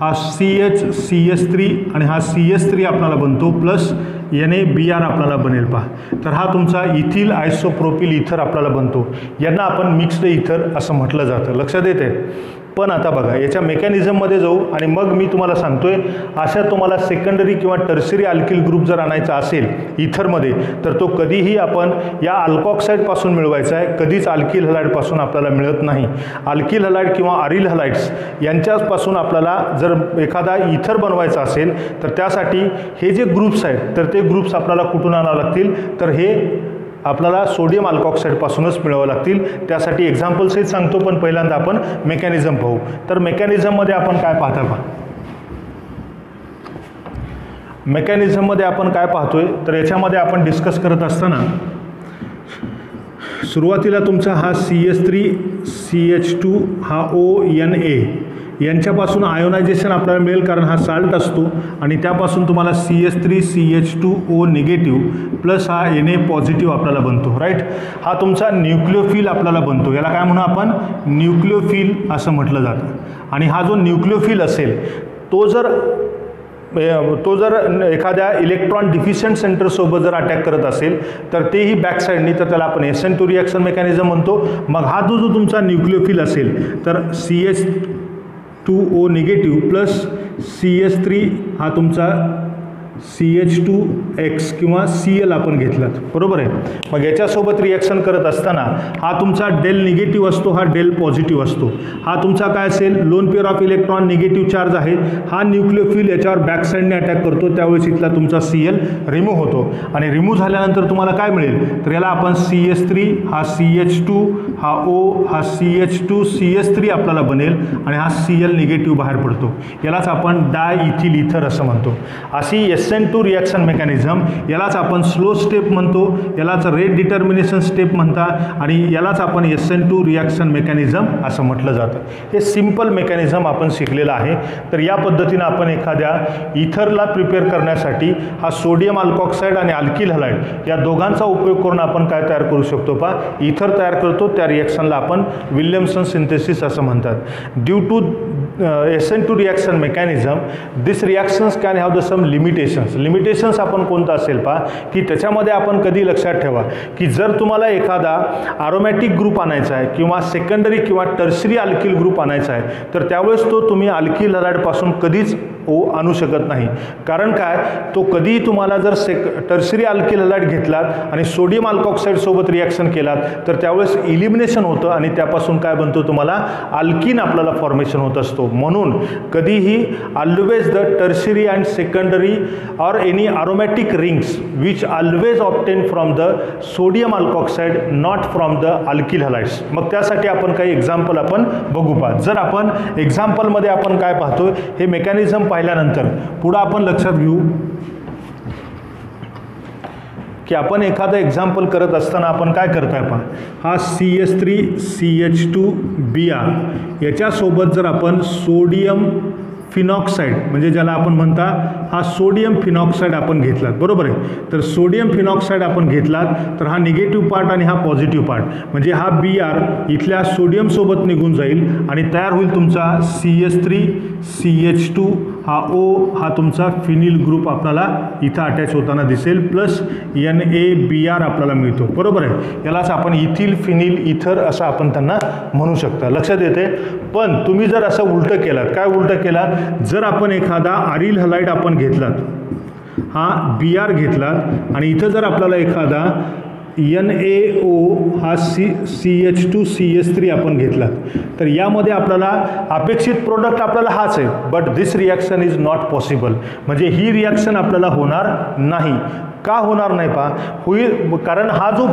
हा CH3 आणि हा CH3 आपल्याला बनतो प्लस NaBr आपल्याला बनेल पहा. तर हा तुमचा इथिल आयसोप्रोपिल इथर आपल्याला बनतो. यांना आपण मिक्स्ड इथर असं म्हटलं जातं, लक्षात येते. पण आता बघा याच्या मेकॅनिझममध्ये जाऊ आणि मग मी तुम्हाला सांगतोय, अशा तुम्हाला सेकंडरी किंवा टर्शरी अल्किल ग्रुप जर आणायचा असेल इथरमध्ये, तर तो कधीही आपण या अल्कॉक्साईडपासून मिळवायचा आहे, कधीच अल्किल हलाइडपासून आपल्याला मिळत नाही. अल्किल हलाइड किंवा अरिल हलाइड्स यांच्यापासून आपल्याला जर एखादा इथर बनवायचा असेल, तर त्यासाठी हे जे ग्रुप्स आहेत, तर ते ग्रुप्स आपल्याला कुठून आणावं लागतील, तर हे आपल्याला सोडियम अल्कॉक्साईडपासूनच मिळवावं लागतील. त्यासाठी एक्झाम्पल्सही सांगतो, पण पहिल्यांदा आपण मेकॅनिझम पाहू. तर मेकॅनिझममध्ये आपण काय पाहता पहा, मेकॅनिझममध्ये आपण काय पाहतोय, तर याच्यामध्ये आपण डिस्कस करत असताना सुरुवातीला तुमचा हा CH3CH2 हा ONa यांच्यापासून आयोनायझेशन आपल्याला मिळेल, कारण हा साल्ट असतो, आणि त्यापासून तुम्हाला CH3CH2O निगेटिव्ह प्लस हा Na पॉझिटिव्ह आपल्याला बनतो, राईट. हा तुमचा न्यूक्लिओफिल आपल्याला बनतो, याला काय म्हणू आपण, न्यूक्लिओफिल असं म्हटलं जातं. आणि हा जो न्यूक्लिओफिल असेल तो जर एखाद्या इलेक्ट्रॉन डिफिशियंट सेंटरसोबत जर अटॅक करत असेल, तर तेही बॅक साईडनी, तर त्याला आपण SN2 रिॲक्शन मेकॅनिझम म्हणतो. मग हा जो तुमचा न्यूक्लिओफिल असेल, तर CH2O निगेटिव्ह प्लस CH3 हा तुमचा CH2X किंवा Cl आपण घेतलात, बरोबर आहे. मग याच्यासोबत रिॲक्शन करत असताना हा तुमचा डेल निगेटिव्ह असतो, हा डेल पॉझिटिव्ह असतो. हा तुमचा काय असेल, lone pair of electron negative charge आहे. हा न्यूक्लिओफिल याच्यावर बॅक साईडने अटॅक करतो, त्यावेळेस इथला तुमचा Cl रिमूव्ह होतो. आणि रिमूव्ह झाल्यानंतर तुम्हाला काय मिळेल, तर याला आपण CH3 हा CH2 हा O हा CH2 CH3 आपल्याला बनेल आणि हा Cl निगेटिव्ह बाहेर पडतो. यालाच आपण डायइथिल इथर असं म्हणतो. अशी SN2 रिॲक्शन मेकॅनिझम, यालाच आपण स्लो स्टेप म्हणतो, यालाच रेट डिटर्मिनेशन स्टेप म्हणतात आणि यालाच आपण SN2 रिॲक्शन मेकॅनिझम असं म्हटलं जातं. हे सिंपल मेकॅनिझम आपण शिकलेलं आहे. तर या पद्धतीनं आपण एखाद्या इथरला प्रिपेअर करण्यासाठी हा सोडियम अल्कॉक्साईड आणि अल्किल हलाइड या दोघांचा उपयोग करून आपण काय तयार करू शकतो पहा, इथर तयार करतो. त्या रिॲक्शनला आपण विल्यमसन सिंथेसिस असं म्हणतात. Due to SN2 reaction mechanism this reactions can have the some limitations आपण कोणता असेल पहा, की त्याच्यामध्ये आपण कधी लक्षात ठेवा, की जर तुम्हाला एखादा अरोमॅटिक ग्रुप आणायचा आहे किंवा सेकंडरी किंवा टर्शरी अल्किल ग्रुप आणायचा आहे, तर त्यावेळेस तो तुम्ही अल्किल हलाइडपासून कधीच आणू शकत नाही. कारण काय, तो कधीही तुम्हाला जर टर्शरी अल्किल हलाइड घेतलात आणि सोडियम अल्कॉक्साईड सोबत रिॲक्शन केलात, तर त्यावेळेस इलिमिनेशन होतं आणि त्यापासून काय बनतो, तुम्हाला अल्किन आपल्याला फॉर्मेशन होत असतो. म्हणून कधीही always the tertiary and secondary or any aromatic rings which always obtained from the sodium alkoxide not from the alkyl halides. मग त्यासाठी आपण काही एक्झाम्पल आपण बघू पहा. जर आपण एक्झाम्पलमध्ये आपण काय पाहतो, हे मेकॅनिझम पाहिल्यानंतर पुढे आपण लक्षात घेऊ की आपण एखादं एक्झाम्पल करत असताना आपण काय करताय पहा, हा CH3CH2Br याच्यासोबत जर आपण सोडियम फिनॉक्साईड म्हणजे ज्याला आपण म्हणता हा सोडियम फिनॉक्साईड आपण घेतलात, बरोबर आहे. तर सोडियम फिनॉक्साईड आपण घेतलात, तर हा निगेटिव्ह पार्ट आणि हा पॉझिटिव्ह पार्ट म्हणजे हा Br इथल्या सोडियमसोबत निघून जाईल आणि तयार होईल तुमचा CH3CH2 हा O हा तुमचा फिनिल ग्रुप आपल्याला इथं अटॅच होताना दिसेल प्लस NaBr आपल्याला मिळतो, बरोबर आहे. यालाच आपण इथिल फिनिल इथर असं आपण त्यांना म्हणू शकता, लक्षात येते. पण तुम्ही जर असं उलटं केलात, काय उलटं केलात, जर आपण एखादा अरिल हलाइड आपण घेतलात, हा Br घेतलात आणि इथं जर आपल्याला एखादा NaO हा CH2CH3 आपण घेतला तर यामध्ये आपल्याला अपेक्षित प्रोडक्ट आपल्याला हाच आहे, but this reaction is not possible. म्हणजे ही रिॲक्शन आपल्याला होणार नाही. का होणार नाही पहा होईल, कारण हा जो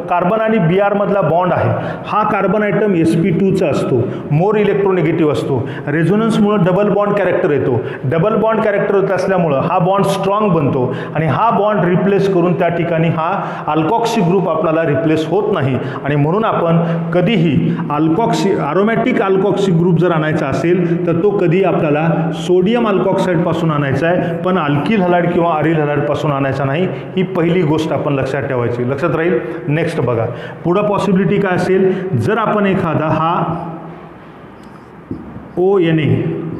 कार्बन आणि Br मधला बॉन्ड आहे हा कार्बन आयटम sp2चा असतो, मोर इलेक्ट्रोनिगेटिव्ह असतो. रेझोनन्समुळे डबल बॉन्ड कॅरेक्टर येतो. डबल बॉन्ड कॅरेक्टर होत असल्यामुळं हा बॉन्ड स्ट्रॉंग बनतो आणि हा बॉन्ड रिप्लेस करून त्या ठिकाणी हा अल्कॉक्सी ग्रुप आपल्याला रिप्लेस होत नाही. आणि म्हणून आपण कधीही अरोमॅटिक अल्कॉक्सी ग्रुप जर आणायचा असेल तर तो कधी आपल्याला सोडियम अल्कॉक्साईड पासून आणायचा आहे, पण अल्किल हलाइड किंवा अरिल हलाइड पासून आणायचा नाही. ही पहिली गोष्ट आपण लक्षात ठेवायची. लक्षात राहील. नेक्स्ट बघा पुढं पॉसिबिलिटी काय असेल, जर आपण एखादा हा ONA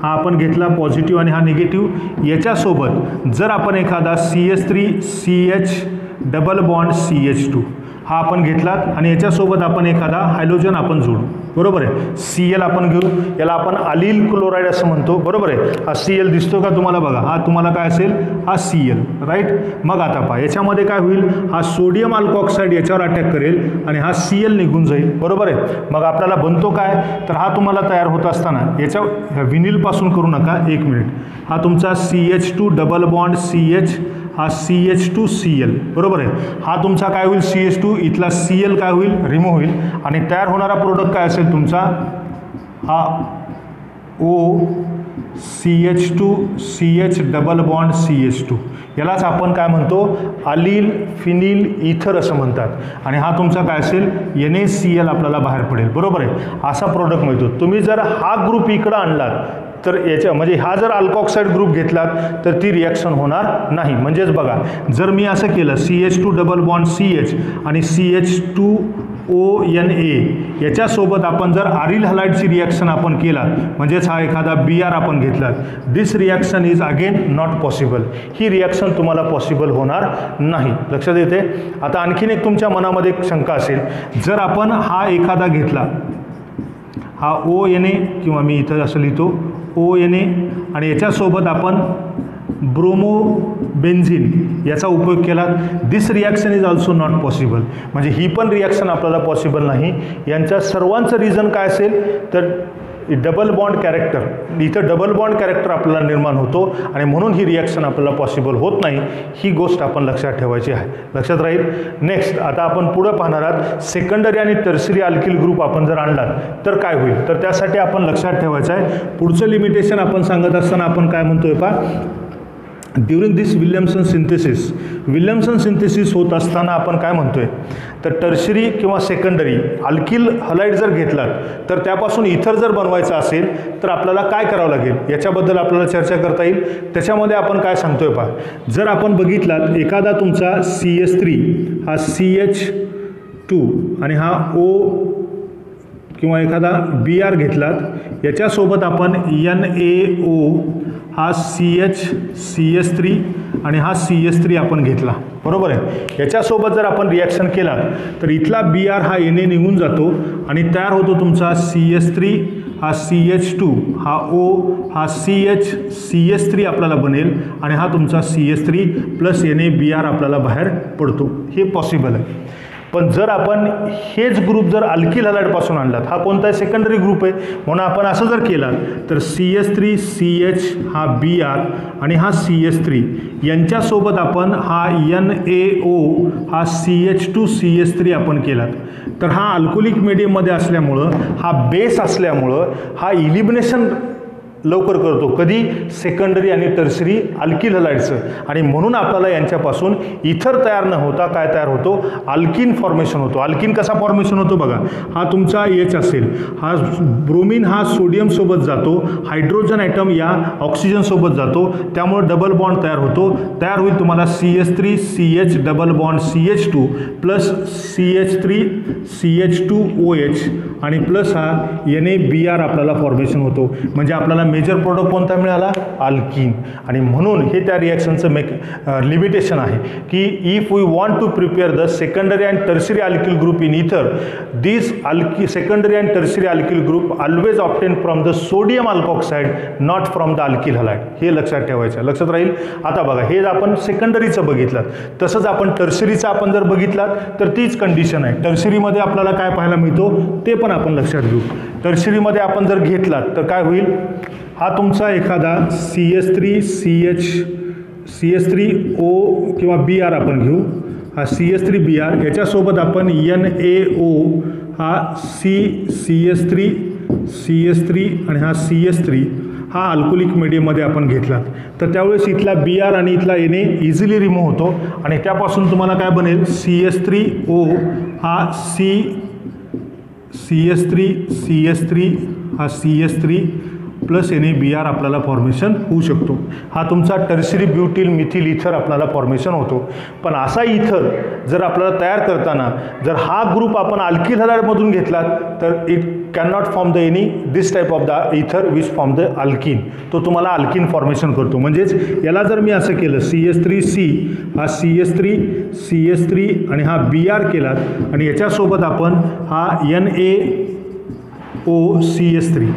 हा आपण घेतला पॉझिटिव्ह आणि हा निगेटिव्ह, याच्यासोबत जर आपण एखादा CH3CH डबल बॉन्ड CH2 हा आपण घेतलात आणि याच्यासोबत आपण एखादा हायड्रोजन आपण जोडू, बरोबर आहे. Cl आपण घेऊ, याला आपण अलील क्लोराईड असं म्हणतो, बरोबर आहे. हा Cl दिसतो का तुम्हाला, बघा हा तुम्हाला काय असेल, हा Cl, राईट. मग आता पहा याच्यामध्ये काय होईल, हा सोडियम अल्कॉक्साईड याच्यावर अटॅक करेल आणि हा Cl निघून जाईल, बरोबर आहे. मग आपल्याला बनतो काय, तर हा तुम्हाला तयार होत असताना याच्या विनिलपासून करू नका, 1 मिनिट. हा तुमचा CH2 डबल बॉन्ड CH हा CH2Cl, बरोबर आहे. हा तुमचा काय होईल CH2, इथला Cl काय होईल, रिमूव्ह होईल आणि तयार होणारा प्रोडक्ट काय असेल तुमचा, हा OCH2CH डबल बॉन्ड CH2. यालाच आपण काय म्हणतो, अलील फिनिल इथर असं म्हणतात. आणि हा तुमचा काय असेल NaCl आपल्याला बाहेर पडेल, बरोबर आहे. असा प्रोडक्ट मिळतो. तुम्ही जर हा ग्रुप इकडं आणलात तर याच्या म्हणजे हा जर अल्कॉक्साईड ग्रुप घेतलात तर ती रिॲक्शन होणार नाही. म्हणजेच बघा जर मी असं केलं CH2 डबल बॉन्ड CH आणि CH2ONA याच्यासोबत आपण जर अरिल हलाइडची रिॲक्शन आपण केला, म्हणजेच हा एखादा Br आपण घेतला, this reaction is again not possible. ही रिॲक्शन तुम्हाला पॉसिबल होणार नाही. लक्षात येते. आता आणखीन एक तुमच्या मनामध्ये एक शंका असेल, जर आपण हा एखादा घेतला, हा ONA किंवा मी इथं असं लिहितो ONA आणि याच्यासोबत आपण ब्रोमोबेन्झिन याचा उपयोग केला, this reaction is also not possible. म्हणजे ही पण रिॲक्शन आपल्याला पॉसिबल नाही. यांच्या सर्वांचं रिझन काय असेल तर डबल बॉन्ड कॅरेक्टर, इथं डबल बॉन्ड कॅरेक्टर आपल्याला निर्माण होतो आणि म्हणून ही रिॲक्शन आपल्याला पॉसिबल होत नाही. ही गोष्ट आपण लक्षात ठेवायची आहे. लक्षात राहील. नेक्स्ट आता आपण पुढं पाहणार आहात सेकंडरी आणि टर्सरी अल्किल ग्रुप आपण जर आणलात तर काय होईल, तर त्यासाठी आपण लक्षात ठेवायचं आहे. पुढचं लिमिटेशन आपण सांगत असताना आपण काय म्हणतोय पहा, ड्युरिंग दिस विल्यमसन सिंथेसिस होत असताना आपण काय म्हणतोय, तर टर्शरी किंवा सेकंडरी अल्किल हलाइड जर घेतलात तर त्यापासून इथर जर बनवायचं असेल तर आपल्याला काय करावं लागेल याच्याबद्दल आपल्याला चर्चा करता येईल. त्याच्यामध्ये आपण काय सांगतोय पहा, जर आपण बघितलात एखादा तुमचा CH3 हा CH2 आणि हा O किंवा एखादा Br घेतलात, याच्यासोबत आपण NaO हा CH3 आणि हा CH3 आपण घेतला, बरोबर आहे. याच्यासोबत जर आपण रिॲक्शन केला तर इथला Br हा Na निघून जातो आणि तयार होतो तुमचा CH3 हा CH2 हा O हा CH3 आपल्याला बनेल आणि हा तुमचा CH3 प्लस NaBr आपल्याला बाहेर पडतो. हे पॉसिबल आहे. पण जर आपण हेच ग्रुप जर अल्किल हलाइडपासून आणलात, हा कोणता आहे सेकंडरी ग्रुप आहे, म्हणून आपण असं जर केलं तर CH3CH हा Br आणि हा CH3 यांच्यासोबत आपण हा NaO हा CH2CH3 आपण केलात तर हा अल्कोहोलिक मीडियममध्ये असल्यामुळं, हा बेस असल्यामुळं हा इलिमिनेशन लवकर करतो. कधी, सेकंडरी आणि टर्सरी अल्किल हलाइडचं. आणि म्हणून आपल्याला यांच्यापासून इथर तयार न होता काय तयार होतो, अल्किन फॉर्मेशन होतो. अल्किन कसा फॉर्मेशन होतो बघा, हा तुमचा H असेल, हा ब्रोमिन हा सोडियम सोबत जातो, हायड्रोजन ॲटम या ऑक्सिजन सोबत जातो, त्यामुळे डबल बॉन्ड तयार होतो. तयार होईल तुम्हाला CH3CH double bond CH2 plus CH3CH2OH आणि प्लस हा NaBr आपल्याला फॉर्मेशन होतो. म्हणजे आपल्याला मेजर प्रोडक्ट कोणता मिळाला? अल्कीन. आणि म्हणून हे त्या रिॲक्शनचं लिमिटेशन आहे की if we want to prepare the secondary and tertiary alkyl group in ether, this secondary and tertiary alkyl group always obtain from the sodium alkoxide, not from the alkyl halide. हे लक्षात ठेवायचं. लक्षात राहील. आता बघा, हे आपण सेकंडरीचं बघितलं, तसंच आपण टर्शरीचं आपण जर बघितलात तर तीच कंडिशन आहे. टर्शरीमध्ये आपल्याला काय पाहायला मिळतो ते पण आपण लक्षात घेऊ. टर्शरीमध्ये आपण जर घेतलात तर काय होईल? हा तुमचा एखादा CH3O किंवा Br आपण घेऊ. हा CH3Br, याच्यासोबत आपण NaO, हा CH3 आणि हा CH3 हा अल्कोहोलिक मीडियममध्ये आपण घेतलात तर त्यावेळेस इथला Br आणि इथला Na इझिली रिमूव्ह होतो आणि त्यापासून तुम्हाला काय बनेल? CH3O हा CH3 हा CH3 प्लस NaBr आपल्याला फॉर्मेशन होऊ शकतो. हा तुमचा टर्शरी ब्युटिल मिथिल इथर आपल्याला फॉर्मेशन होतो. पण असा इथर जर आपल्याला तयार करताना जर हा ग्रुप आपण अल्किल हलाइडमधून घेतला तर it can not form the this type of the इथर विच फॉर्म द अल्किन. तो तुम्हाला अल्किन फॉर्मेशन करतो. म्हणजेच याला जर मी असं केलं CH3C हा CH3 आणि हा Br केला आणि याच्यासोबत आपण हा NaOCH3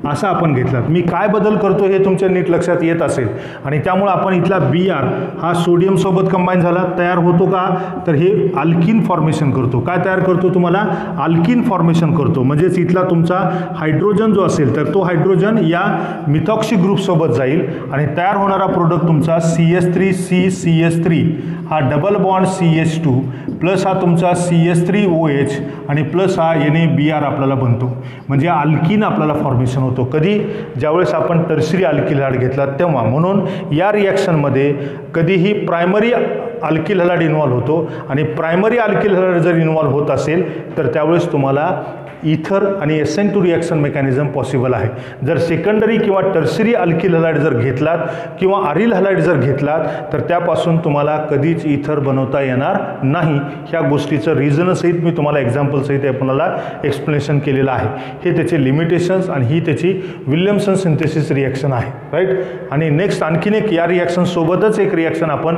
असा आपण घेतलात. मी काय बदल करतो हे तुमच्या नीट लक्षात येत असेल. आणि त्यामुळे आपण इथला Br हा सोडियमसोबत कंबाईन झाला, तयार होतो का? तर हे अल्किन फॉर्मेशन करतो. काय तयार करतो? तुम्हाला अल्किन फॉर्मेशन करतो. म्हणजेच इथला तुमचा हायड्रोजन जो असेल तर तो हायड्रोजन या मिथॉक्सी ग्रुपसोबत जाईल आणि तयार होणारा प्रोडक्ट तुमचा CH3CCH3 हा डबल बॉन्ड CH2 प्लस हा तुमचा CH3OH आणि प्लस हा NaBr आपल्याला बनतो. म्हणजे अल्किन आपल्याला फॉर्मेशन होतो. कधी? ज्यावेळेस आपण टर्शरी अल्किल हलाइड घेतला तेव्हा. म्हणून या रिॲक्शनमध्ये कधीही प्रायमरी अल्किल हलाइड इन्व्हॉल्व होतो आणि प्रायमरी अल्किल हलाइड जर इन्व्हॉल्व होत असेल तर त्यावेळेस तुम्हाला इथर आणि SN2 रिॲक्शन मेकॅनिझम पॉसिबल आहे. जर सेकंडरी किंवा टर्शरी अल्किल हलाइड जर घेतलात किंवा अरिल हलाइड जर घेतलात तर त्यापासून तुम्हाला कधीच इथर बनवता येणार नाही. ह्या गोष्टीचं रिझनसहित मी तुम्हाला एक्झाम्पलसहित आपल्याला एक्सप्लेनेशन केलेलं आहे. हे त्याचे लिमिटेशन्स आणि ही त्याची विल्यमसन सिंथेसिस रिॲक्शन आहे. राईट. आणि नेक्स्ट आणखीन एक या रिॲक्शनसोबतच एक रिॲक्शन आपण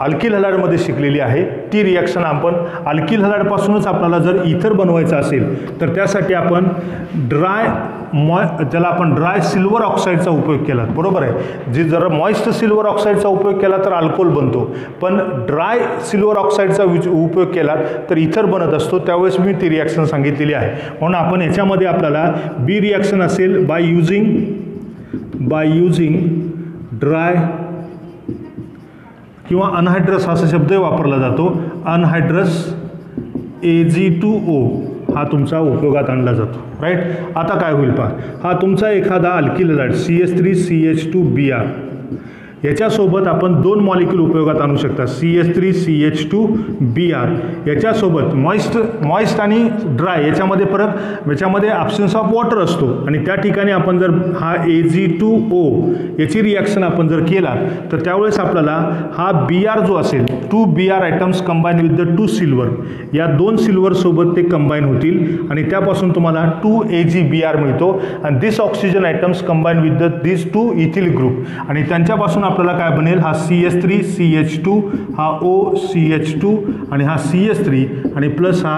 अल्किल हलाइडमध्ये शिकलेली आहे. ती रिॲक्शन आपण अल्किल हलाइडपासूनच आपल्याला जर इथर बनवायचं असेल तर त्यासाठी आपण त्याला आपण ड्राय सिल्वर ऑक्साईडचा उपयोग केला. बरोबर आहे. जे जर मॉइस्ट सिल्वर ऑक्साईडचा उपयोग केला तर अल्कोहोल बनतो, पण ड्राय सिल्वर ऑक्साईडचा उपयोग केला तर इथर बनत असतो. त्यावेळेस मी ती रिॲक्शन सांगितलेली आहे. म्हणून आपण याच्यामध्ये आपल्याला बी रिॲक्शन असेल बाय युझिंग ड्राय किंवा अनहायड्रस असा शब्द वापरला जातो. अनहायड्रस Ag2O हा तुमचा उपयोगात आणला जातो. राईट. आता काय होईल पहा, हा तुमचा एखादा अल्किल हलाइड CH3CH2Br याच्यासोबत आपण दोन मॉलिक्यूल उपयोगात आणू शकता. CH3CH2Br याच्यासोबत मॉइस्ट आणि ड्राय याच्यामध्ये ॲब्सेन्स ऑफ वॉटर असतो आणि त्या ठिकाणी आपण जर हा Ag2O याची रिॲक्शन आपण जर केला तर त्यावेळेस आपल्याला हा Br जो असेल 2 Br items combine with the 2 silver, या 2 सिल्वरसोबत ते कंबाईन होतील आणि त्यापासून तुम्हाला 2 AgBr मिळतो. आणि this oxygen atoms combine with the this 2 ethyl group आणि त्यांच्यापासून आपल्याला काय बनेल? हा CH3CH2 हा OCH2 आणि हा CH3 आणि प्लस हा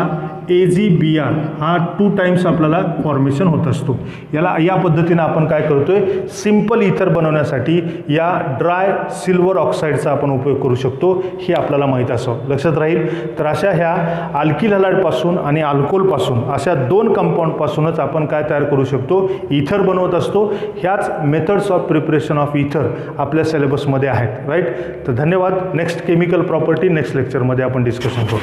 AgBr हा 2 टाइम्स आपल्याला फॉर्मेशन होत असतो. या पद्धतीने आपण काय करतोय? सिंपल इथर बनवण्यासाठी या ड्राय सिल्वर ऑक्साईडचा आपण उपयोग करू शकतो. हे आपल्याला माहीत असावं. लक्षात राहील. तर अशा ह्या अल्किल हलाइडपासून आणि अल्कोहोलपासून अशा 2 कंपाऊंडपासूनच आपण काय तयार करू शकतो? इथर बनवत असतो. ह्याच मेथड्स ऑफ प्रिपरेशन ऑफ इथर आपल्या सिलेबसमध्ये आहेत. राईट. तर धन्यवाद. नेक्स्ट केमिकल प्रॉपर्टी नेक्स्ट लेक्चरमध्ये आपण डिस्कशन करू.